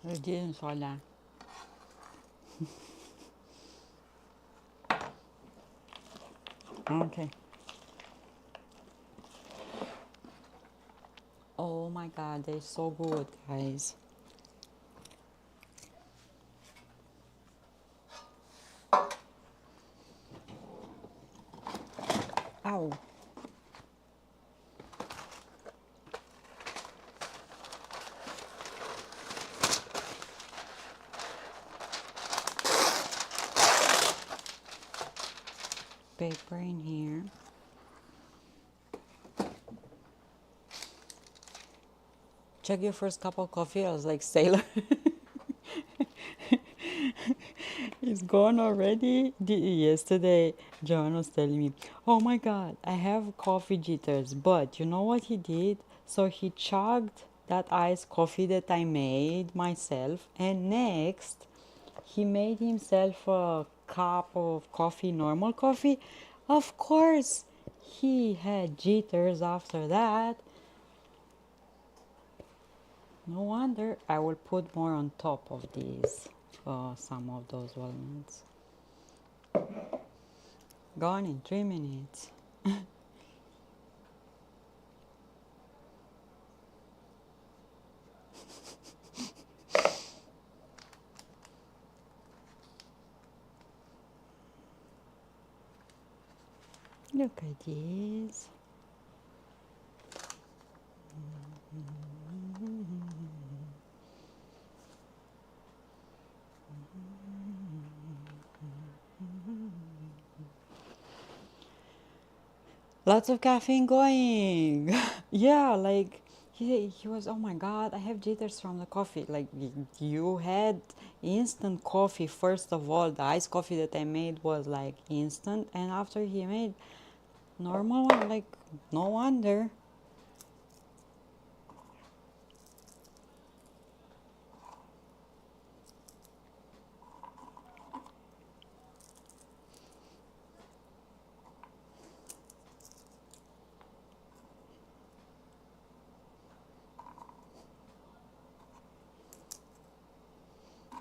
I didn't saw that. Okay. Oh my god, they're so good, guys. Ow. Paper in here. Check your first cup of coffee. I was like, Sailor. It's gone already? Yesterday, John was telling me, oh my god, I have coffee jitters. But you know what he did? So he chugged that iced coffee that I made myself. And next, he made himself a cup of coffee, normal coffee. Of course, he had jitters after that. No wonder. I will put more on top of these, some of those walnuts. Gone in 3 minutes. Look at this. Lots of caffeine going. Yeah, like he was, oh my God, I have jitters from the coffee. Like you had instant coffee. First of all, the iced coffee that I made was like instant, and after he made normal one, like no wonder.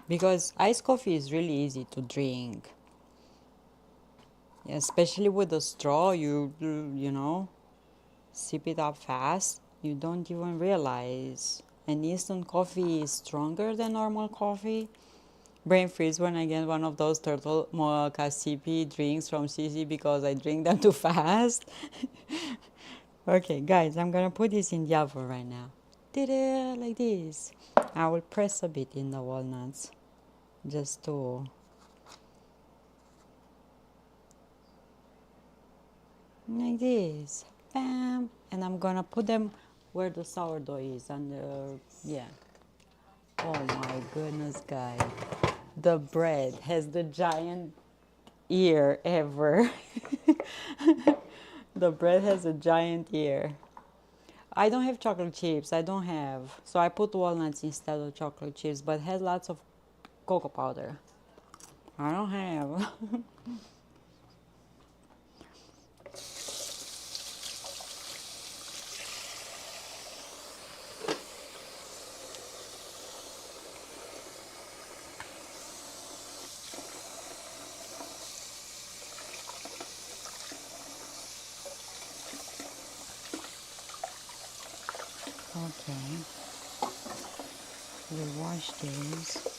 Because iced coffee is really easy to drink, especially with a straw. You know, sip it up fast. You don't even realize. And instant coffee is stronger than normal coffee. Brain freeze when I get one of those turtle mocha sippy drinks from Cici because I drink them too fast. Okay, guys, I'm gonna put this in the oven right now. Ta-da, like this. I will press a bit in the walnuts just to like this. Bam! And I'm gonna put them where the sourdough is under, yeah. Oh my goodness, guys. The bread has the giant ear ever. The bread has a giant ear. I don't have chocolate chips. I don't have. So I put walnuts instead of chocolate chips, but it has lots of cocoa powder. I don't have. Okay. We wash these.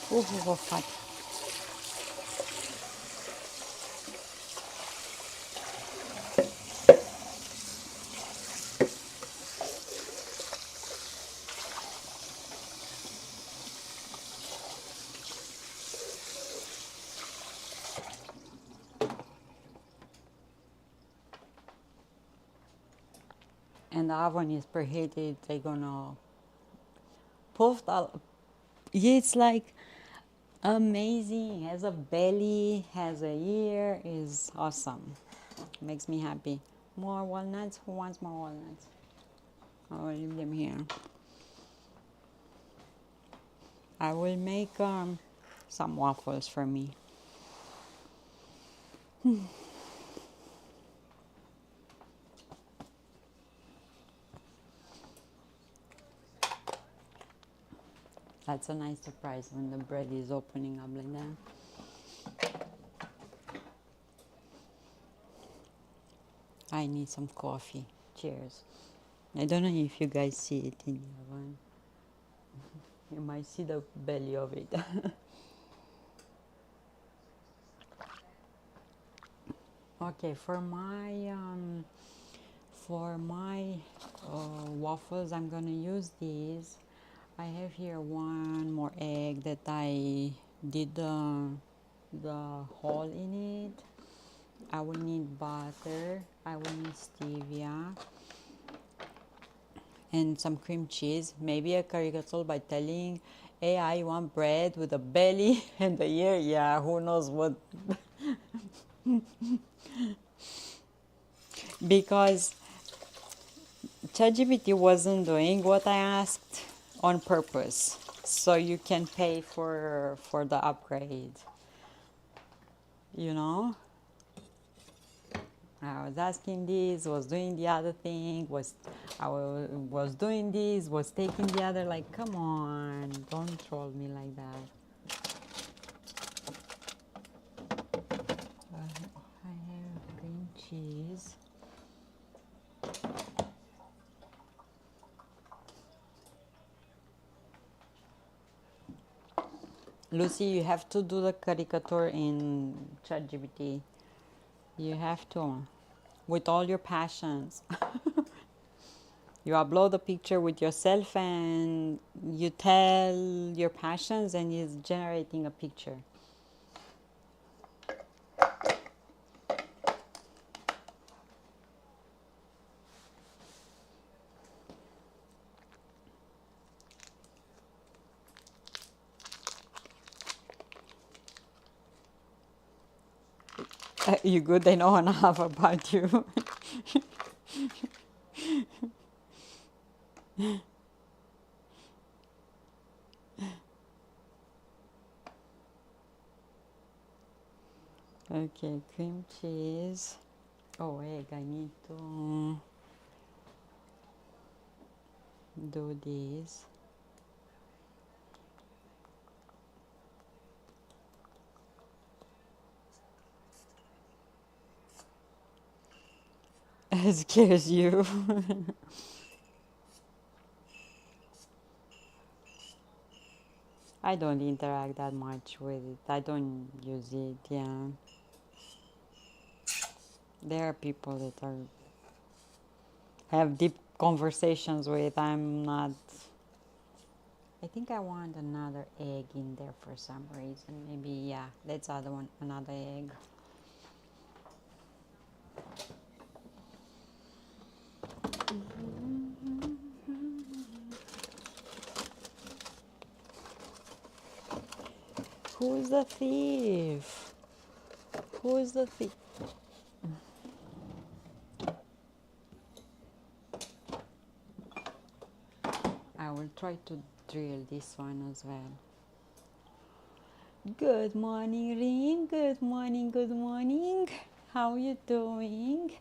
Hot. And the oven is preheated. They're gonna poof. It's like amazing. Has a belly, has a ear. Is awesome. Makes me happy. More walnuts. Who wants more walnuts? I will leave them here. I will make some waffles for me. That's a nice surprise when the bread is opening up like that. I need some coffee. Cheers. I don't know if you guys see it in the oven. You might see the belly of it. Okay, for my waffles, I'm gonna use these. I have here one more egg that I did the hole in it. I will need butter. I will need stevia and some cream cheese. Maybe a caricature by telling AI you want bread with a belly and the ear. Yeah, who knows what. Because ChatGPT wasn't doing what I asked on purpose, so you can pay for the upgrade. You know, I was asking this, was doing the other thing, was doing this, was taking the other. Like, come on, don't troll me like that. I have green cheese. Lucy, you have to do the caricature in ChatGPT. You have to, with all your passions. You upload the picture with yourself and you tell your passions and it's generating a picture. You good? They know enough about you. Okay, cream cheese. Oh, egg, I need to do this. It scares you. I don't interact that much with it. I don't use it, yeah. There are people that are have deep conversations with. I'm not. I think I want another egg in there for some reason. Maybe, yeah, let's add another egg. Who's the thief? Who is the thief? I will try to drill this one as well. Good morning, Rin. Good morning, good morning. How you doing?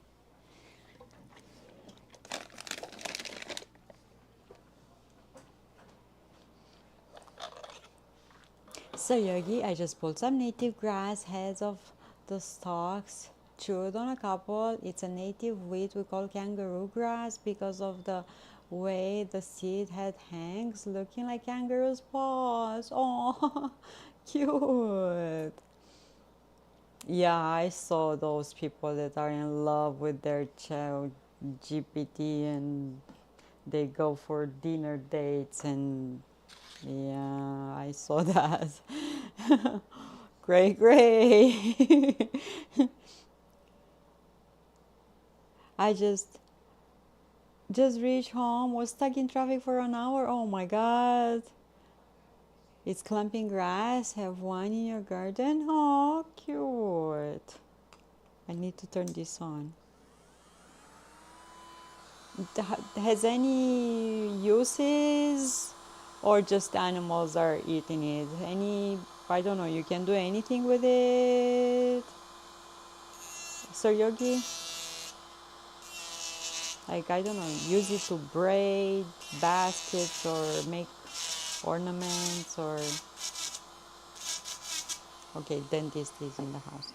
So Yogi, I just pulled some native grass heads of the stalks, chewed on a couple. It's a native weed we call kangaroo grass because of the way the seed head hangs, looking like kangaroo's paws. Oh, cute. Yeah, I saw those people that are in love with their child GPT and they go for dinner dates and yeah, I saw that. Great, great. I just reached home, was stuck in traffic for an hour. Oh my god. It's clumping grass. Have one in your garden. Oh, cute. I need to turn this on. Has any uses or just animals are eating it? Any, I don't know, you can do anything with it? So Yogi? Like, I don't know, use it to braid baskets or make ornaments or... Okay, dentist is in the house.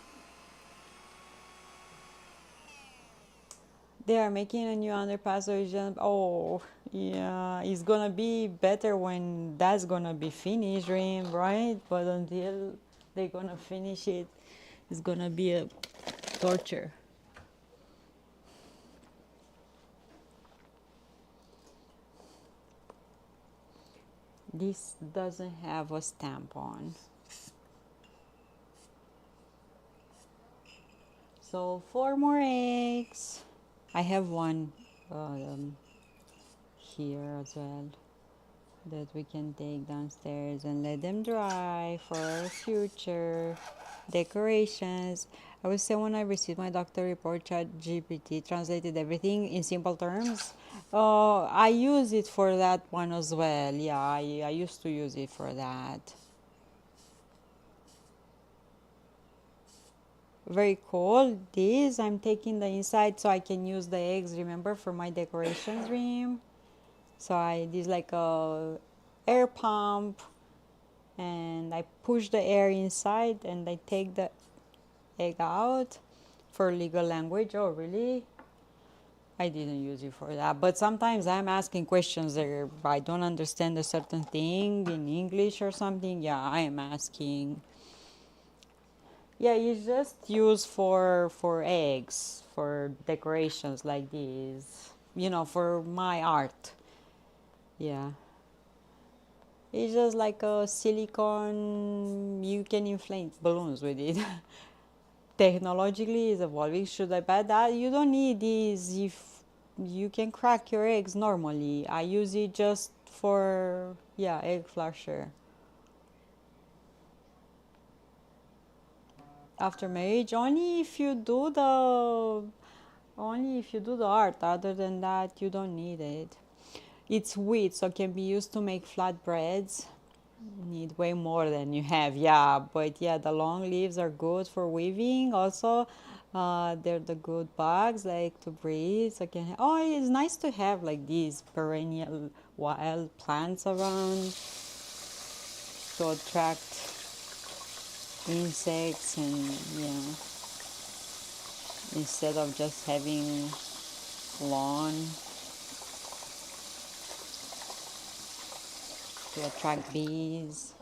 They are making a new underpass, so it's just, oh, yeah, it's gonna be better when that's gonna be finished, right? But until they're gonna finish it, it's gonna be a torture. This doesn't have a stamp on. So 4 more eggs. I have one here as well that we can take downstairs and let them dry for future decorations. I would say when I received my doctor report, ChatGPT translated everything in simple terms. I use it for that one as well. Yeah, I used to use it for that. very cool. This, I'm taking the inside so I can use the eggs, remember, for my decorations rim. So this like a air pump, and I push the air inside and I take the egg out for legal language. Oh, really? I didn't use it for that. But sometimes I'm asking questions there. I don't understand a certain thing in English or something. Yeah, I am asking. Yeah, it's just used for eggs, for decorations like these. You know, for my art. Yeah. It's just like a silicone, you can inflate balloons with it. Technologically is evolving. Should I buy that? You don't need these if you can crack your eggs normally. I use it just for, yeah, egg flasher. After marriage, only if you do the art. Other than that, you don't need it. It's wheat, so it can be used to make flatbreads. Need way more than you have, yeah, but yeah, the long leaves are good for weaving also. They're the good bugs like to breathe, so oh, it's nice to have like these perennial wild plants around to attract insects, and yeah, instead of just having lawn to attract bees.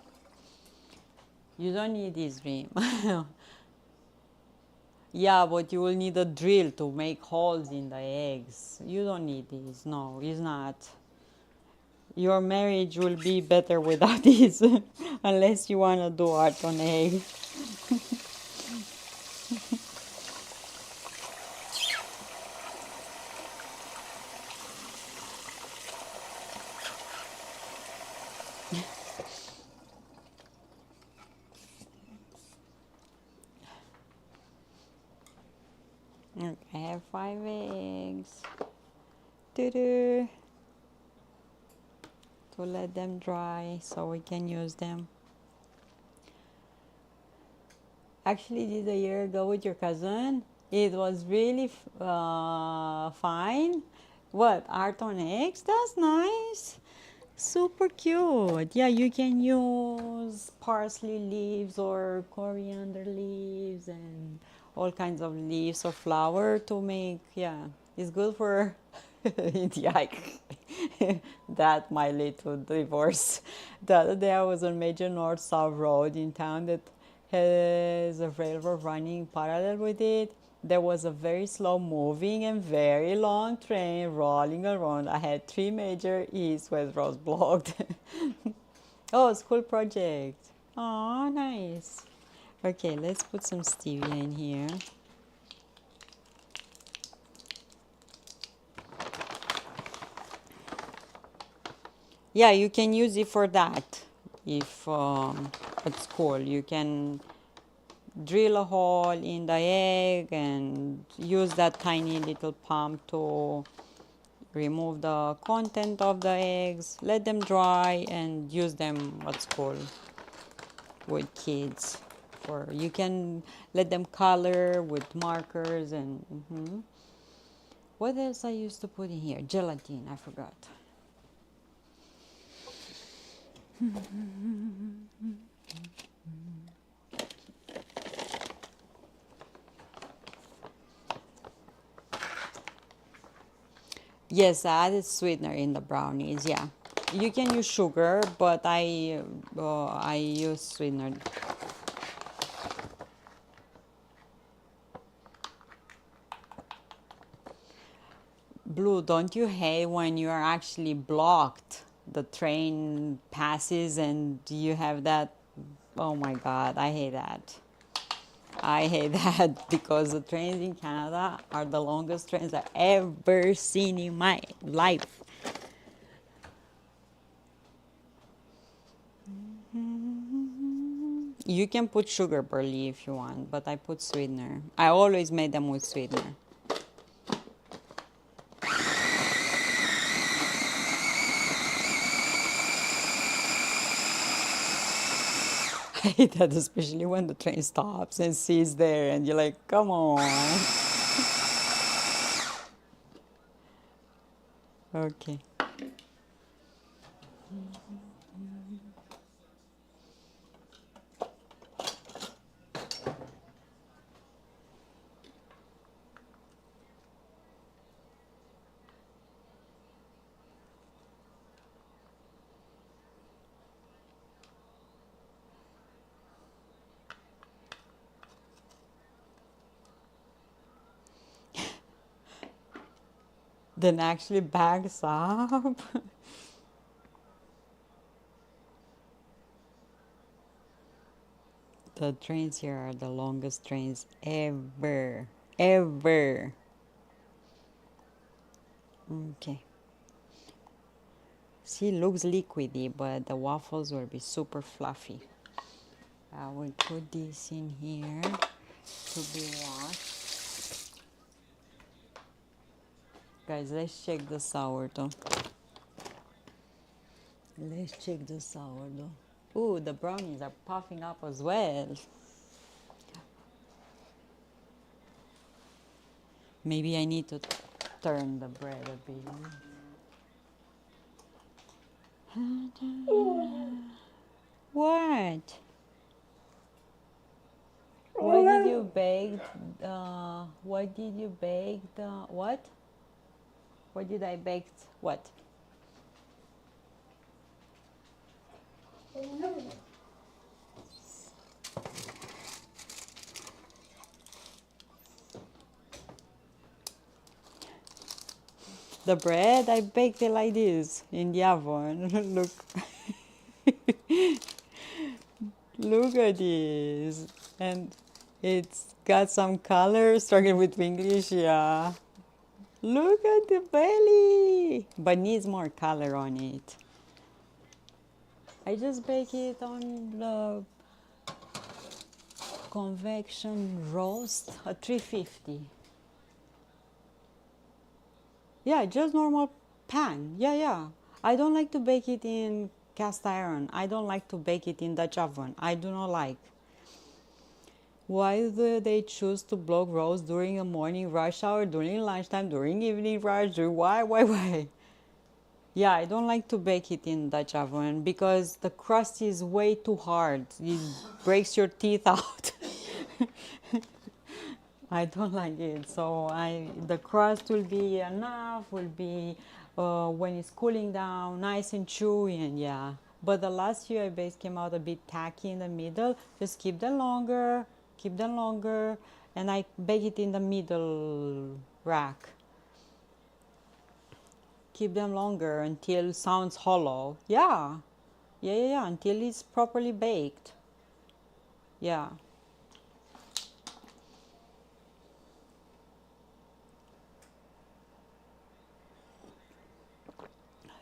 You don't need this rim. Yeah, but you will need a drill to make holes in the eggs. You don't need this. No, it's not. Your marriage will be better without this, unless you want to do art on egg. Okay, I have 5 eggs. Doo-doo. To let them dry so we can use them. Actually did a year ago with your cousin. It was really fine. What, art on eggs? That's nice. Super cute. Yeah, you can use parsley leaves or coriander leaves and all kinds of leaves or flower to make, yeah, it's good for yike. That might lead to divorce. The other day I was on major north-south road in town that has a railroad running parallel with it. There was a very slow moving and very long train rolling around. I had 3 major east-west roads blocked. Oh, school project. Oh, nice. Okay, let's put some stevia in here. Yeah, you can use it for that. If at school you can drill a hole in the egg and use that tiny little pump to remove the content of the eggs, let them dry, and use them at school with kids. For you can let them color with markers and what else I used to put in here? Gelatin, I forgot. Yes, I added sweetener in the brownies. Yeah, you can use sugar, but I use sweetener. Blue, don't you hate when you are actually blocked? The train passes and you have that. Oh my God, I hate that. I hate that because the trains in Canada are the longest trains I've ever seen in my life. You can put sugar burley if you want, but I put sweetener. I always made them with sweetener. I hate that, especially when the train stops and sees there, and you're like, come on. Okay. Then actually backs up. The trains here are the longest trains ever. Ever. Okay. See, looks liquidy, but the waffles will be super fluffy. I will put this in here to be washed. Guys, let's check the sourdough. Let's check the sourdough. Ooh, the brownies are puffing up as well. Maybe I need to turn the bread a bit. What? Why did you bake? Why did you bake the what? Why did I bake what? The bread, I baked it like this in the oven. Look. Look at this. And it's got some color, starting with English, yeah. Look at the belly. But needs more color on it. I just bake it on the convection roast at 350. Yeah, just normal pan. Yeah. I don't like to bake it in cast iron. I don't like to bake it in Dutch oven. I do not like. Why do they choose to block roast during a morning rush hour, during lunchtime, during evening rush? Why? Yeah, I don't like to bake it in Dutch oven because the crust is way too hard. It breaks your teeth out. I don't like it. So the crust will be enough, will be when it's cooling down, nice and chewy, and yeah. But the last few I baked came out a bit tacky in the middle. Just keep them longer, and I bake it in the middle rack. Keep them longer until it sounds hollow. Yeah, until it's properly baked. Yeah.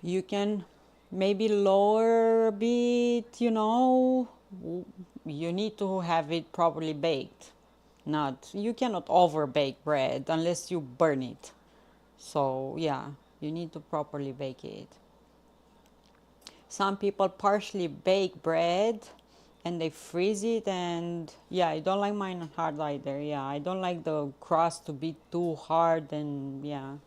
You can maybe lower a bit, you need to have it properly baked. You cannot over bake bread unless you burn it. So yeah, you need to properly bake it. Some people partially bake bread and they freeze it, and yeah, I don't like mine hard either. Yeah, I don't like the crust to be too hard, and yeah.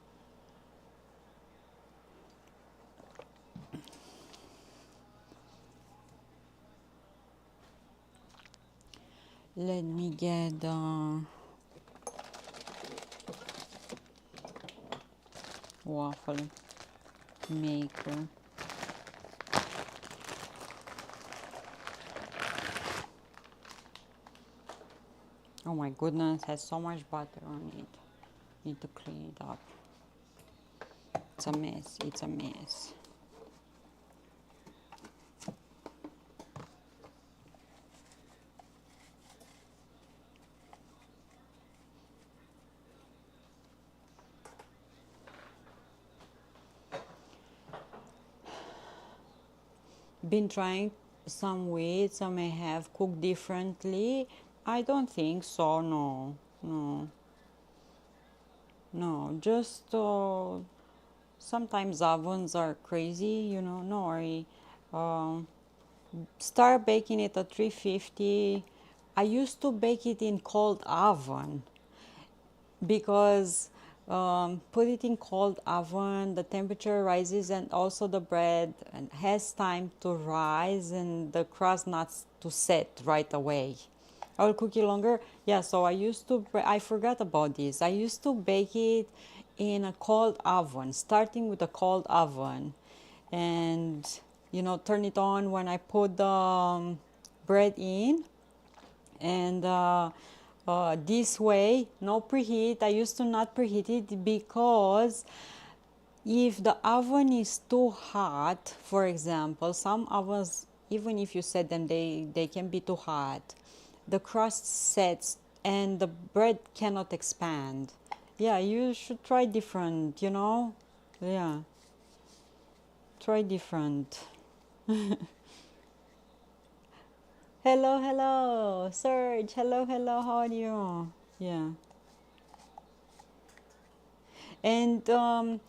Let me get the waffle maker. Oh my goodness, has so much butter on it. Need to clean it up. It's a mess. Been trying some wheat, some may have cooked differently. I don't think so, no, just sometimes ovens are crazy, no, start baking it at 350. I used to bake it in cold oven because put it in cold oven, the temperature rises and also the bread has time to rise and the crust not to set right away. I will cook it longer. Yeah, so I forgot about this. I used to bake it in a cold oven, starting with a cold oven, and turn it on when I put the bread in, and this way, no preheat. I used to not preheat it because if the oven is too hot, for example, some ovens, even if you set them, they can be too hot. The crust sets and the bread cannot expand. Yeah, you should try different, Yeah, try different. Hello, hello, Serge. Hello, hello. How are you? Yeah. And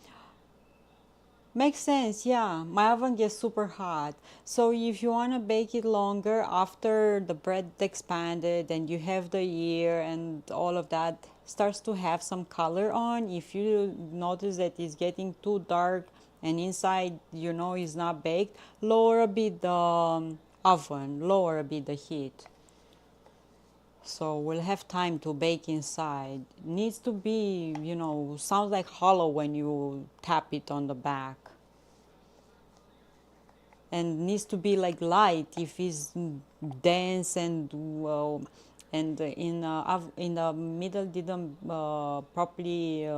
makes sense, yeah. My oven gets super hot. So if you want to bake it longer after the bread expanded and you have the year and all of that starts to have some color on, if you notice that it's getting too dark and inside, is not baked, lower a bit the oven, lower a bit the heat. So we'll have time to bake inside. Needs to be, sounds like hollow when you tap it on the back. And needs to be like light. If it's dense and in the middle didn't properly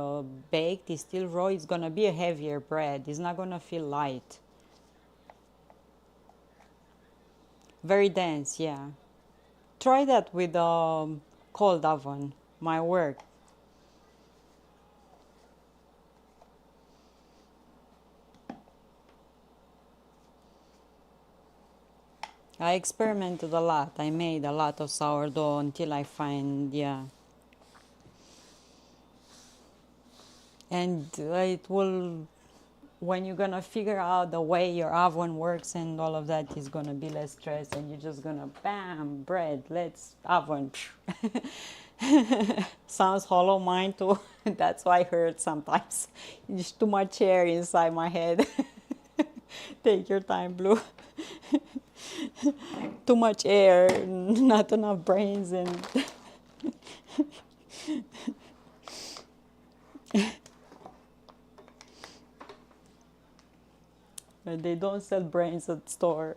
baked, it's still raw, it's gonna be a heavier bread. It's not gonna feel light. Very dense, yeah. Try that with cold oven. Might work. I experimented a lot. I made a lot of sourdough until I find, yeah. And it will, when you're gonna figure out the way your oven works and all of that, is gonna be less stress and you're just gonna bam, bread, let's oven. Sounds hollow, mine too. That's why I hurt sometimes. There's too much air inside my head. Take your time, Blue. Too much air, not enough brains, and they don't sell brains at store.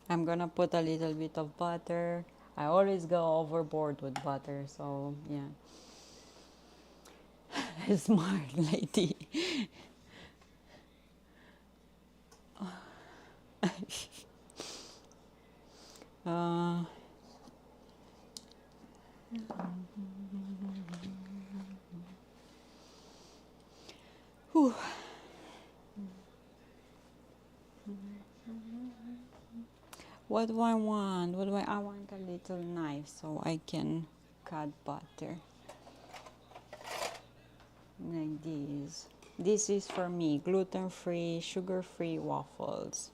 I'm gonna put a little bit of butter. I always go overboard with butter, so yeah. Smart lady. uh, whew. What do I want? I want a little knife so I can cut butter. Like this. This is for me, gluten-free, sugar-free waffles.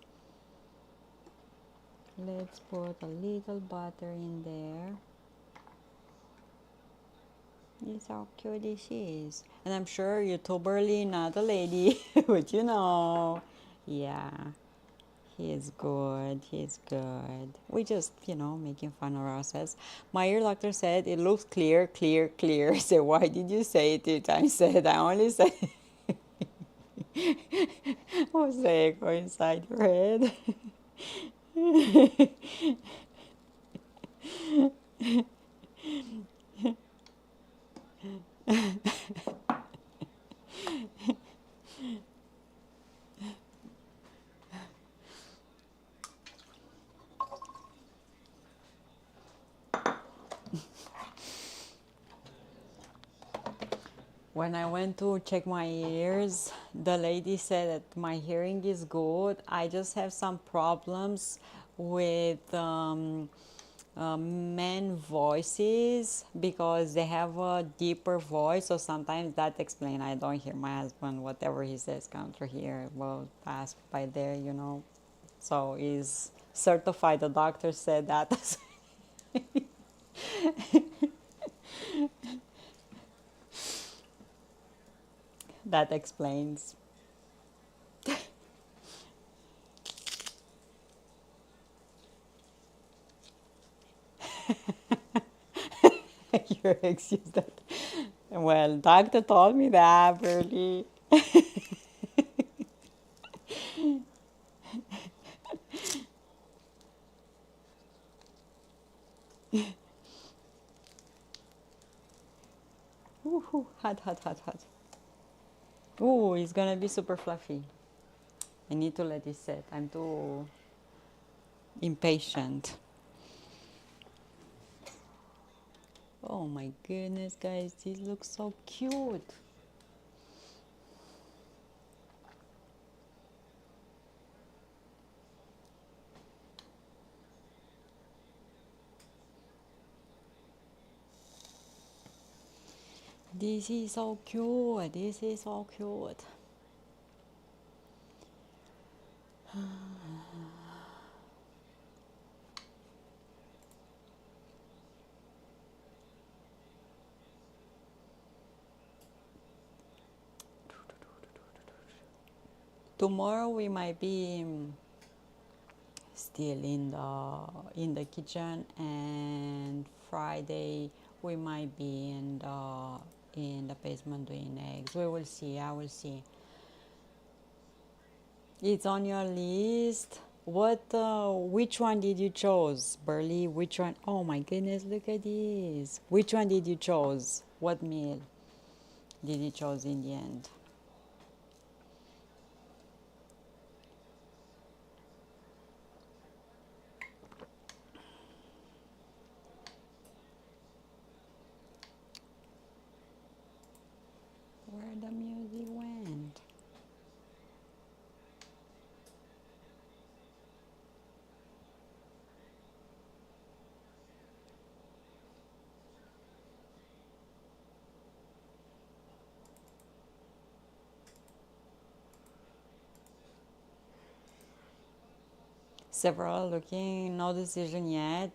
Let's put a little butter in there. This is how cute this is. And I'm sure you're too burly, not a lady, but yeah. He's good. He's good. We just, making fun of ourselves. My ear doctor said it looks clear, clear, clear. I said, why did you say it 2 times? I said, I only said Jose, go inside your head. When I went to check my ears, the lady said that my hearing is good. I just have some problems with men voices because they have a deeper voice. So sometimes that explains I don't hear my husband. Whatever he says come through here will pass by there, you know. So he's certified. The doctor said that. That explains. Your excuse that. Well, doctor told me that, really. Ooh, hot, hot, hot, hot. Ooh, it's gonna be super fluffy. I need to let it set. I'm too impatient. Oh my goodness, guys, this looks so cute. This is so cute. This is so cute. Tomorrow we might be still in the kitchen, and Friday we might be in the basement doing eggs. We will see. I will see. It's on your list. What? Which one did you choose, Burley? Which one? Oh my goodness! Look at this. Which one did you choose? What meal did you choose in the end? Where the music went? Several looking, no decision yet.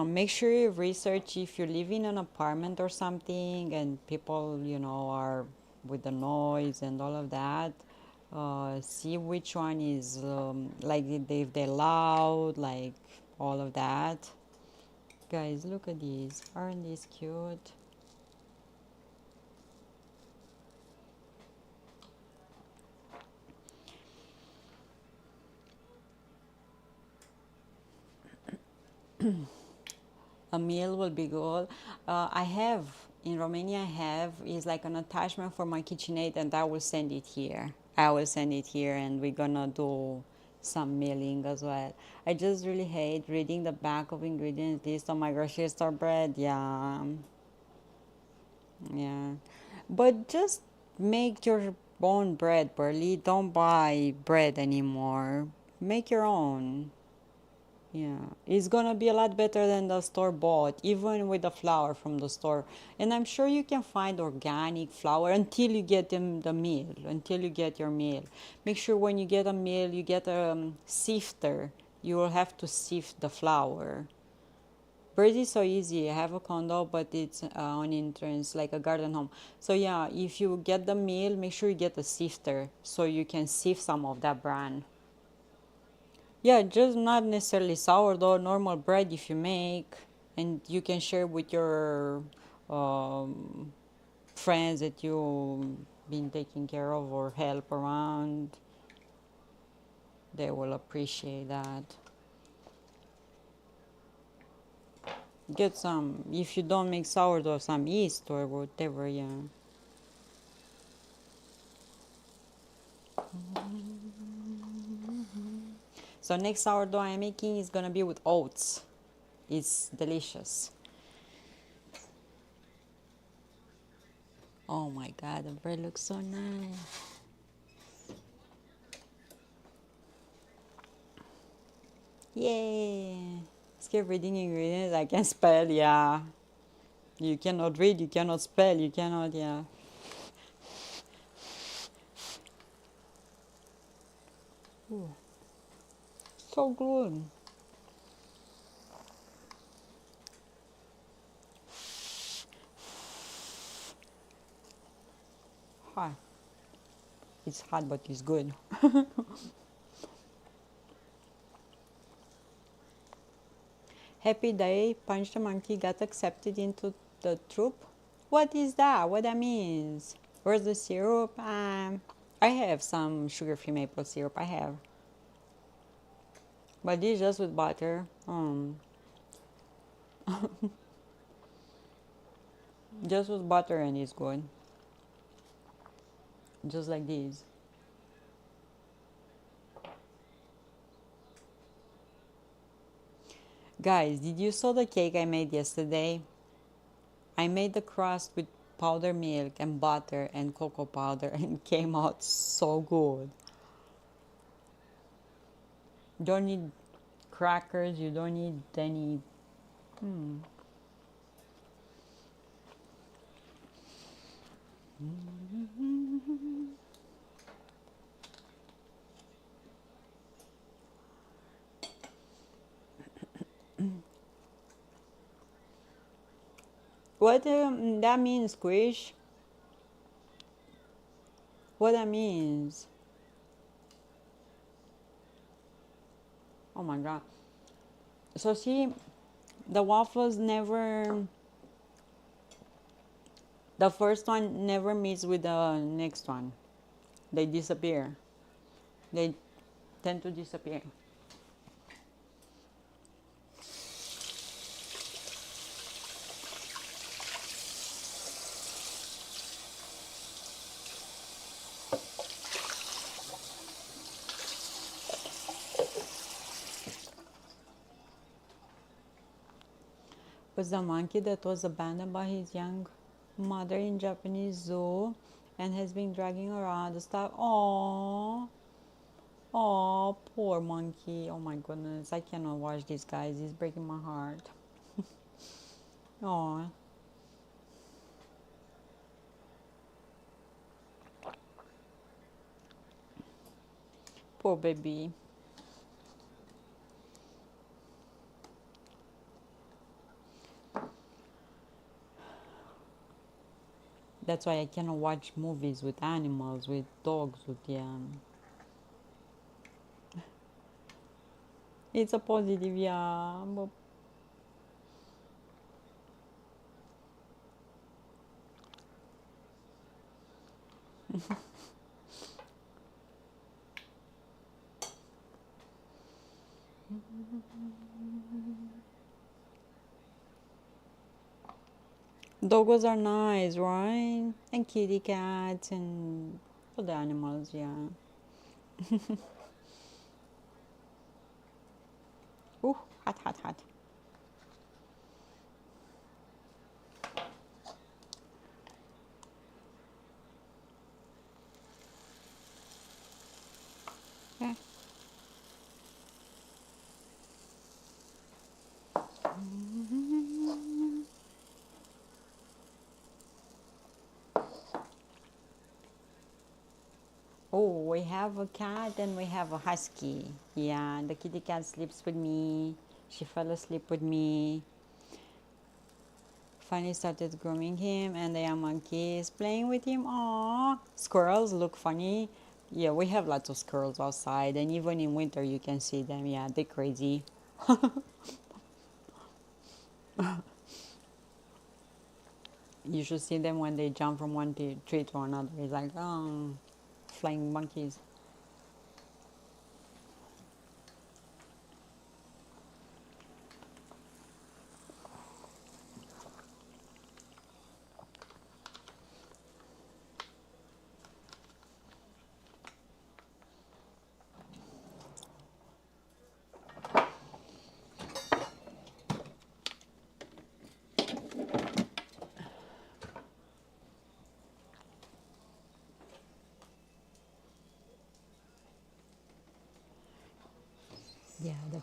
Make sure you research if you live in an apartment or something and people, you know, are with the noise and all of that. See which one is like if they're loud, like all of that. Guys, look at these. Aren't these cute? A meal will be good. I have in Romania. I have is like an attachment for my KitchenAid, and I will send it here. I will send it here, and we're gonna do some milling as well. I just really hate reading the back of ingredients list on my grocery store bread. Yeah, yeah, but just make your own bread, Burley. Don't buy bread anymore. Make your own. Yeah, it's gonna be a lot better than the store bought, even with the flour from the store. And I'm sure you can find organic flour until you get the meal, until you get your meal. Make sure when you get a meal, you get a sifter. You will have to sift the flour. Birds is so easy. I have a condo, but it's on entrance, like a garden home. So yeah, if you get the meal, make sure you get a sifter so you can sift some of that bran. Yeah, just not necessarily sourdough, normal bread if you make, and you can share with your um, friends that you've been taking care of or help around. They will appreciate that. Get some, if you don't make sourdough, some yeast or whatever, yeah. So next sourdough I'm making is gonna be with oats. It's delicious. Oh my God, the bread looks so nice. Yay! Skip reading ingredients. I can spell, yeah. You cannot read, you cannot spell, you cannot, yeah. Ooh. So good. Hot. It's hot, but it's good. Happy day, Punch the Monkey got accepted into the troop. What is that? What that means? Where's the syrup? I have some sugar-free maple syrup. I have. But this just with butter. Just with butter and it's good. Just like this. Guys, did you saw the cake I made yesterday? I made the crust with powdered milk and butter and cocoa powder and it came out so good. You don't need crackers, you don't need any. What that means, Squish? What that means? Oh my God. So see, the waffles never, the first one never meets with the next one. They disappear. They tend to disappear. Was the monkey that was abandoned by his young mother in Japanese zoo and has been dragging around the stuff. Oh, oh, poor monkey. Oh my goodness, I cannot watch this, guys. It's breaking my heart. Oh, poor baby. That's why I cannot watch movies with animals, with dogs, with yeah. It's a positive, yeah. But doggos are nice, right? And kitty cats and other animals, yeah. Ooh, hot, hot, hot. Yeah. Oh, we have a cat and we have a husky. Yeah, the kitty cat sleeps with me. She fell asleep with me. Finally started grooming him, and the young monkey is playing with him. Aww. Squirrels look funny. Yeah, we have lots of squirrels outside, and even in winter you can see them. Yeah, they're crazy. You should see them when they jump from one tree to another. It's like, oh, flying monkeys.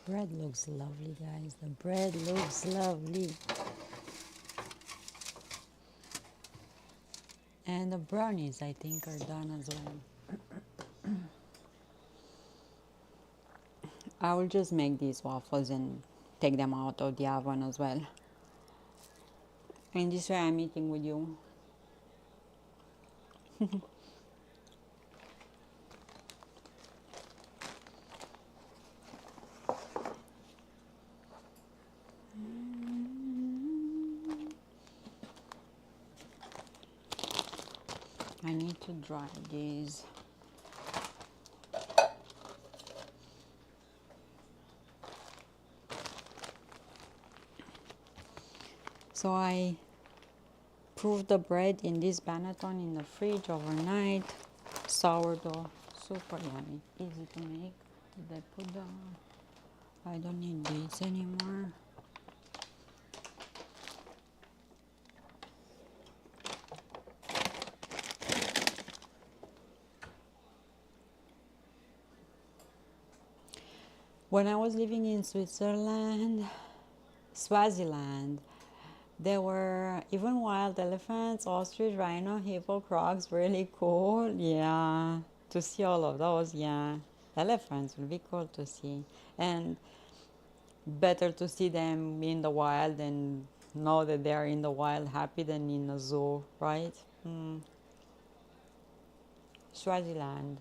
bread looks lovely, guys. The bread looks lovely. And the brownies, I think, are done as well. I will just make these waffles and take them out of the oven as well. And this way I'm eating with you. I need to dry these. So I proved the bread in this Banneton in the fridge overnight. Sourdough, super yummy, easy to make. Did I put the... I don't need these anymore. When I was living in Switzerland, Swaziland, there were even wild elephants, ostrich, rhino, hippo, crocs, really cool. Yeah, to see all of those, yeah. Elephants will be cool to see. And better to see them in the wild and know that they are in the wild happy than in a zoo, right? Swaziland.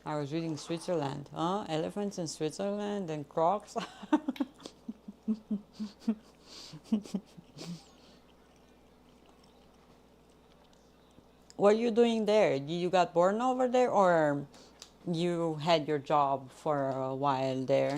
I was reading Switzerland. Huh? Elephants in Switzerland and crocs. What are you doing there? You got born over there, or you had your job for a while there?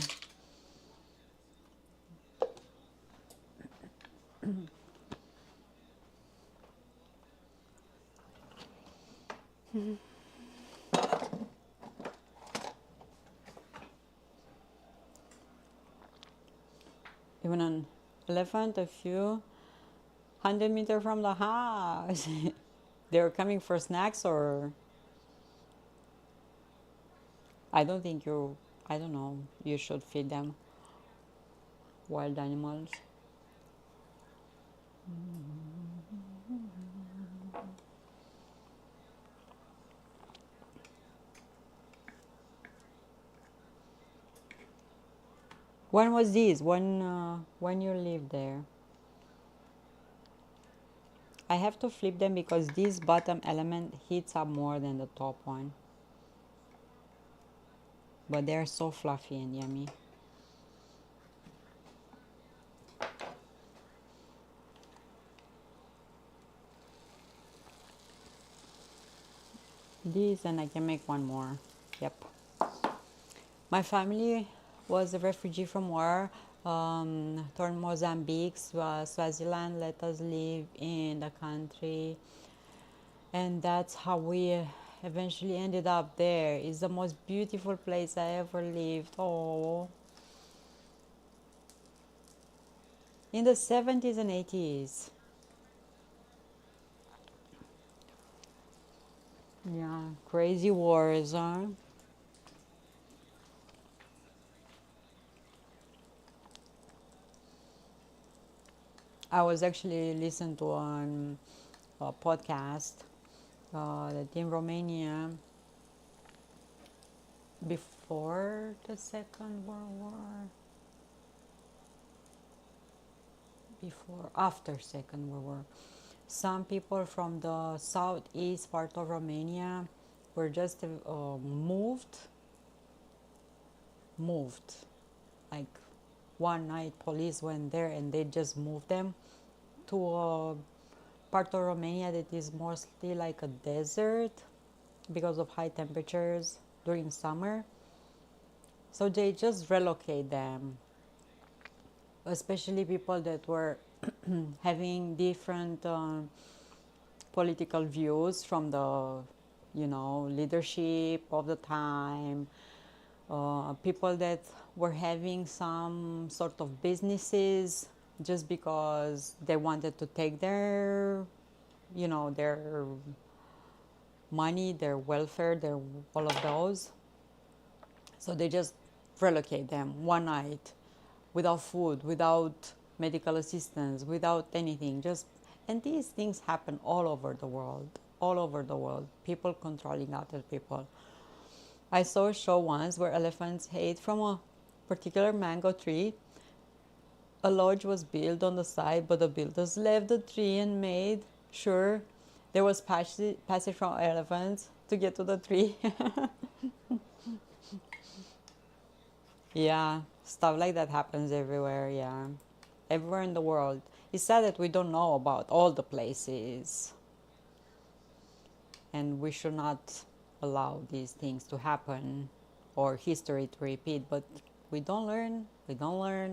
Even an elephant a few 100 meters from the house. They were coming for snacks, or I don't think you, I don't know, you should feed them, wild animals. When was this? When you lived there? I have to flip them because this bottom element heats up more than the top one. But they're so fluffy and yummy. This, and I can make one more. Yep. My family was a refugee from war. Toward Mozambique, Swaziland let us live in the country, and that's how we eventually ended up there. It's the most beautiful place I ever lived. Oh, in the 70s and 80s. Yeah, crazy wars, huh? I was actually listening to a podcast that in Romania, before the Second World War, after Second World War, some people from the southeast part of Romania were just moved. Like one night, police went there and they just moved them to a part of Romania that is mostly like a desert because of high temperatures during summer. So they just relocate them, especially people that were having different political views from the, leadership of the time, people that were having some sort of businesses just because they wanted to take their, their money, their welfare, their all of those. So they just relocate them one night without food, without medical assistance, without anything. Just, and these things happen all over the world, all over the world. People controlling other people. I saw a show once where elephants ate from a particular mango tree. A lodge was built on the side, but the builders left the tree and made sure there was passage from elephants to get to the tree. Yeah, stuff like that happens everywhere, yeah. Everywhere in the world. It's sad that we don't know about all the places. And we should not allow these things to happen or history to repeat, but we don't learn,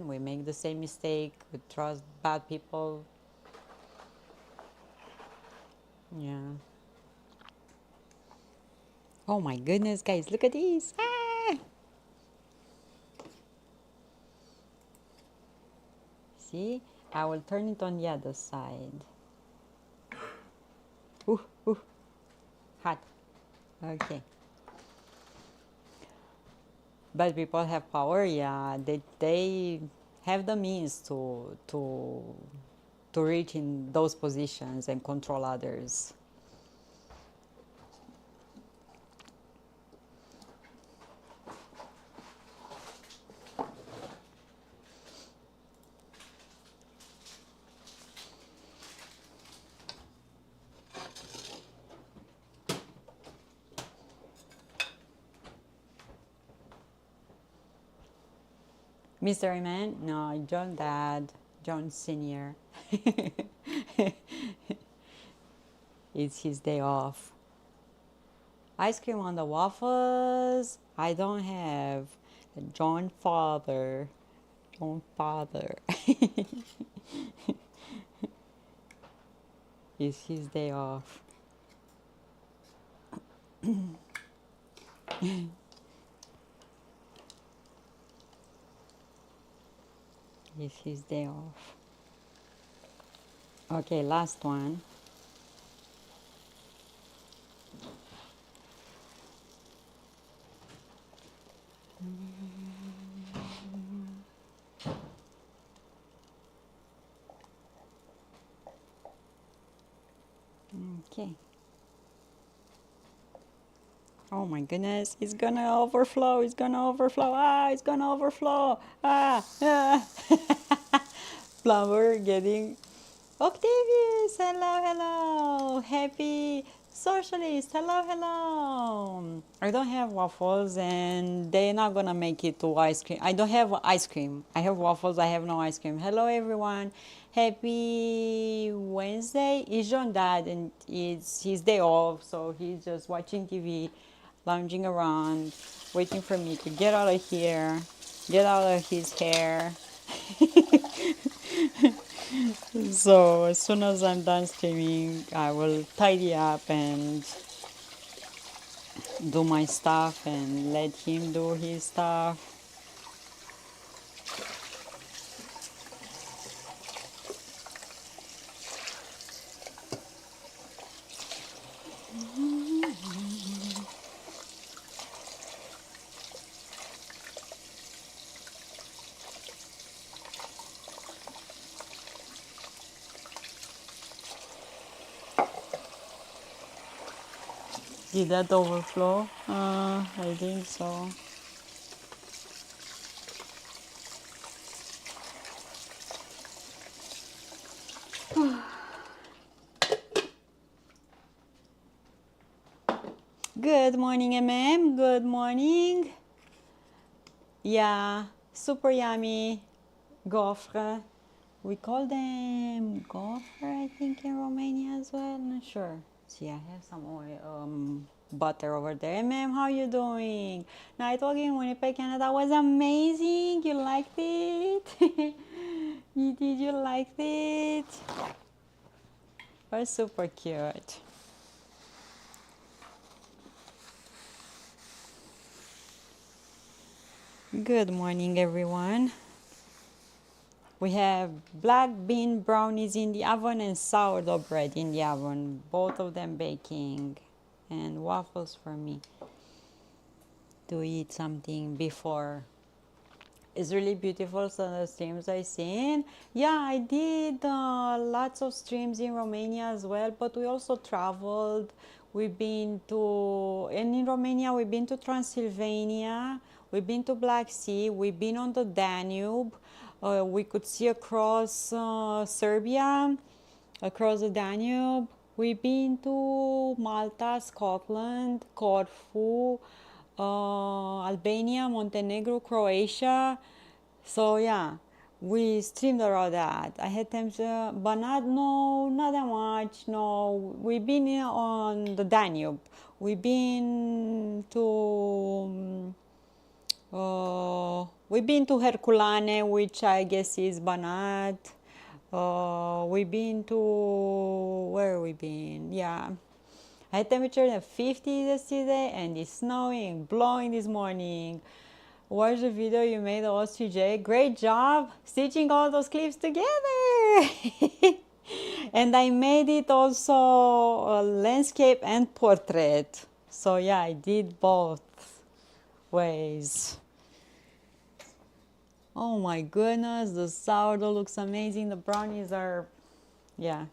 we make the same mistake, we trust bad people. Yeah. Oh my goodness, guys, look at these. Ah! See, I will turn it on the other side. Ooh, ooh, hot. Okay. But people have power, yeah. They have the means to reach in those positions and control others. Mr. Iman? No, John Dad, John Senior. It's his day off. Ice cream on the waffles? I don't have. John Father. John Father. It's his day off. It's his day off. Okay, last one. Okay. Oh my goodness, it's gonna overflow, it's gonna overflow, it's gonna overflow, Flower getting, Octavius, hello, hello, happy socialist, hello, hello. I don't have waffles and they're not gonna make it to ice cream. I don't have ice cream. I have waffles, I have no ice cream. Hello everyone, happy Wednesday. It's John Dad and it's his day off, so he's just watching TV, lounging around, waiting for me to get out of here, get out of his hair. So as soon as I'm done streaming, I will tidy up and do my stuff and let him do his stuff. Did that overflow? I think so. Good morning, MM. Good morning. Yeah, super yummy gaufre. We call them gaufre, I think, in Romania as well. Not sure. See, I have some oil, butter over there. MM, how you doing? Night walking in Winnipeg, Canada was amazing. You liked it? Did you like it? It was super cute. Good morning, everyone. We have black bean brownies in the oven and sourdough bread in the oven, both of them baking, and waffles for me to eat something before It's really beautiful, some of the streams I seen. Yeah, I did lots of streams in Romania as well, but we also traveled. We've been to, and in Romania, we've been to Transylvania, we've been to Black Sea, we've been on the Danube. We could see across Serbia, across the Danube. We've been to Malta, Scotland, Corfu, Albania, Montenegro, Croatia. So yeah, we streamed around that. I had times, but not that much. No, we've been on the Danube. We've been to we've been to Herculane, which I guess is Banat. We've been to, where we been? Yeah. I had temperature of 50 yesterday and it's snowing, blowing this morning. Watch the video you made of OSTJ. Great job stitching all those clips together. And I made it also a landscape and portrait. So yeah, I did both ways. Oh my goodness, the sourdough looks amazing. The brownies are, yeah.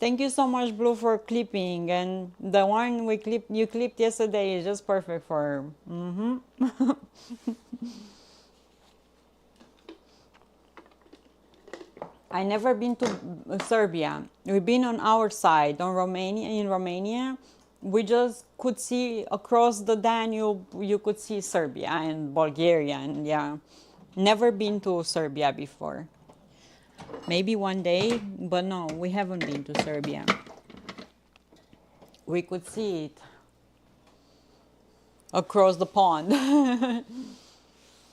Thank you so much, Blue, for clipping. And the one you clipped yesterday is just perfect for. I never been to Serbia. We've been on our side, on Romania. In Romania, we just could see across the Danube. You could see Serbia and Bulgaria, and yeah, never been to Serbia before. Maybe one day, but no, we haven't been to Serbia. We could see it across the pond.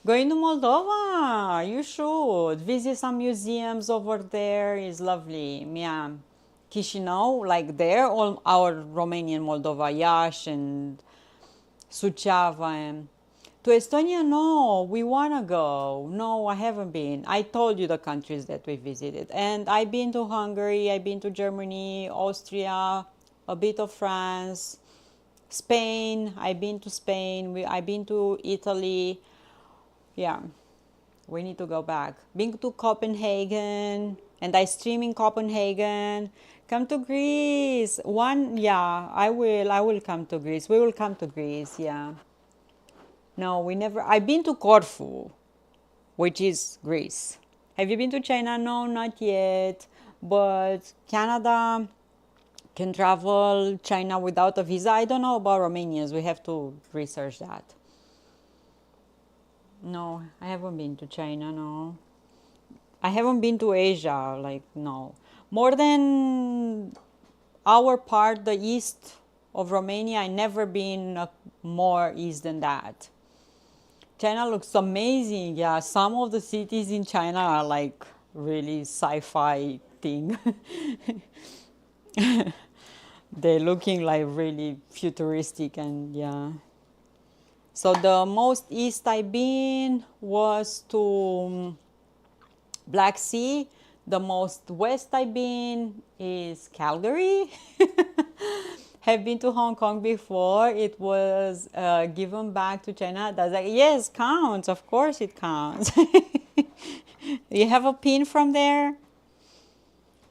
Going to Moldova, you should visit some museums over there. Is lovely. Yeah, Chișinău, like there, all our Romanian Moldova, Iași and Suceava. And to Estonia, no, we wanna go. No, I haven't been. I told you the countries that we visited, and I've been to Hungary, I've been to Germany, Austria, a bit of France, Spain. I've been to Spain. I've been to Italy. Yeah, we need to go back. Been to Copenhagen, and I stream in Copenhagen. Come to Greece. Yeah, I will come to Greece. We will come to Greece, yeah. No, we never. I've been to Corfu, which is Greece. Have you been to China? No, not yet. But Canada can travel China without a visa. I don't know about Romanians. We have to research that. No, I haven't been to China, no. I haven't been to Asia, like, no. More than our part, the east of Romania, I never been more east than that. China looks amazing, yeah. Some of the cities in China are like really sci-fi thing. They're looking like really futuristic and yeah. So the most east I've been was to Black Sea. The most west I've been is Calgary. Have been to Hong Kong before. It was given back to China. That's like, yes, counts. Of course it counts. You have a pin from there?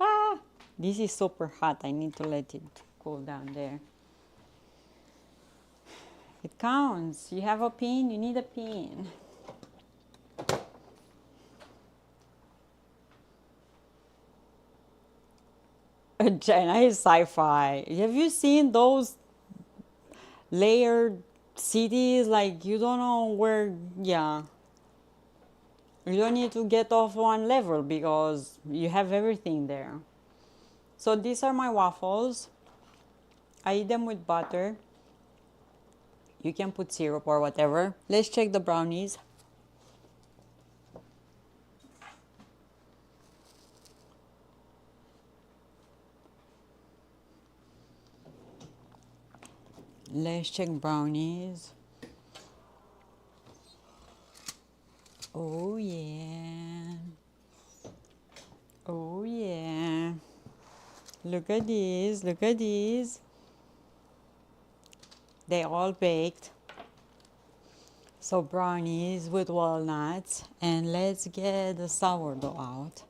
Ah, this is super hot. I need to let it cool down there. It counts. You have a pin, you need a pin. China is sci-fi. Have you seen those layered cities? Like you don't know where, yeah. You don't need to get off one level because you have everything there. So these are my waffles. I eat them with butter. You can put syrup or whatever. Let's check the brownies. Let's check brownies. Oh yeah. Oh yeah. Look at these. Look at these. They all baked. So brownies with walnuts, and let's get the sourdough out.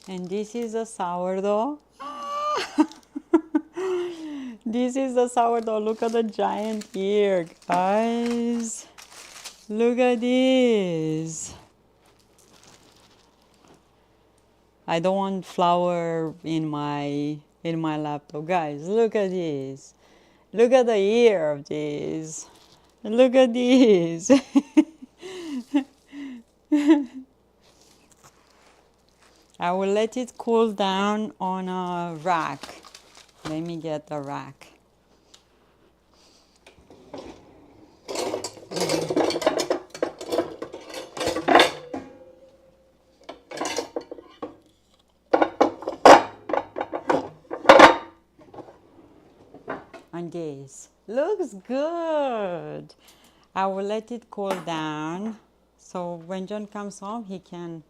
And this is a sourdough. This is the sourdough. Look at the giant ear, guys. Look at this. I don't want flour in my laptop, guys. Look at this. Look at the ear of this. Look at this. I will let it cool down on a rack. Let me get the rack. And this looks good. I will let it cool down so when John comes home he can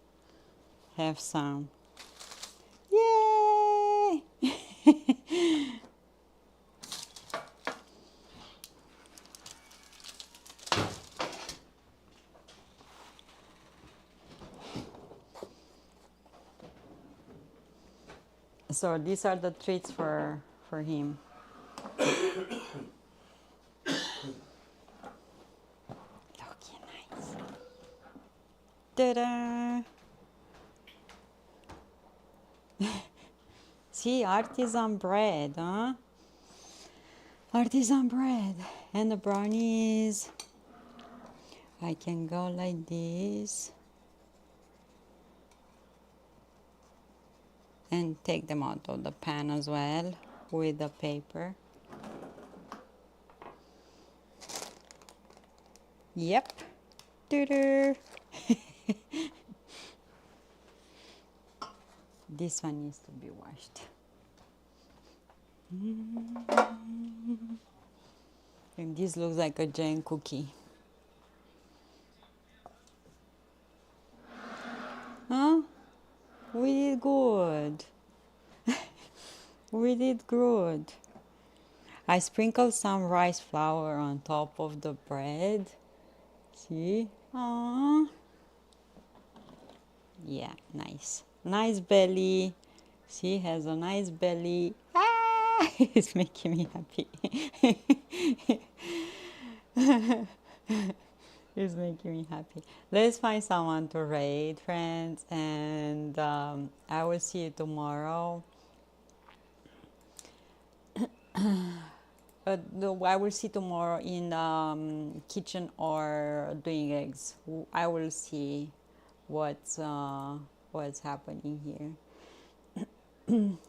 have some. Yay! So these are the treats for him. Looking nice. Ta-da! See, artisan bread, huh? Artisan bread. And the brownies. I can go like this. And take them out of the pan as well with the paper. Yep. Doo-doo. This one needs to be washed. And this looks like a giant cookie. Huh? We did good. We did good. I sprinkled some rice flour on top of the bread. See? Aww. Yeah, nice. Nice belly. She has a nice belly. Ah! It's making me happy. It's making me happy. Let's find someone to raid, friends, and I will see you tomorrow. I will see tomorrow in the kitchen or doing eggs. I will see what's happening here.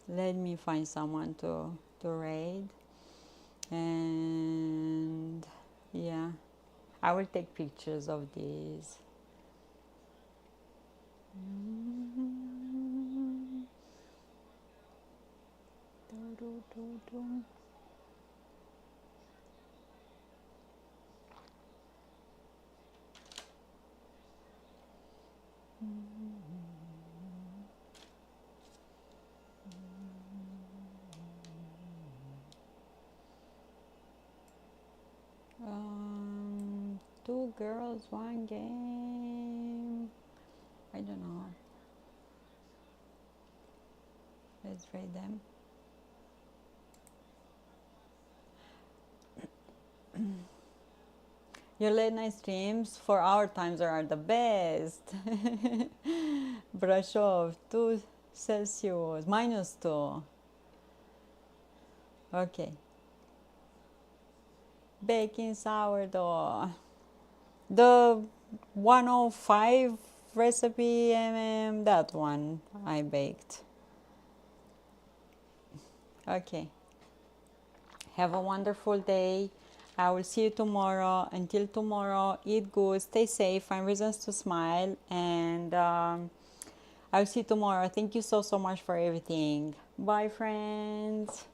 Let me find someone to raid, and yeah, I will take pictures of these. Two girls, one game. I don't know. Let's rate them. Your late night streams for our times are the best. Brush off 2 Celsius, -2. Okay. Baking sourdough. The 105 recipe, that one I baked. Okay. Have a wonderful day. I will see you tomorrow. Until tomorrow, eat good, stay safe, find reasons to smile, and I'll see you tomorrow. Thank you so much for everything. Bye, friends.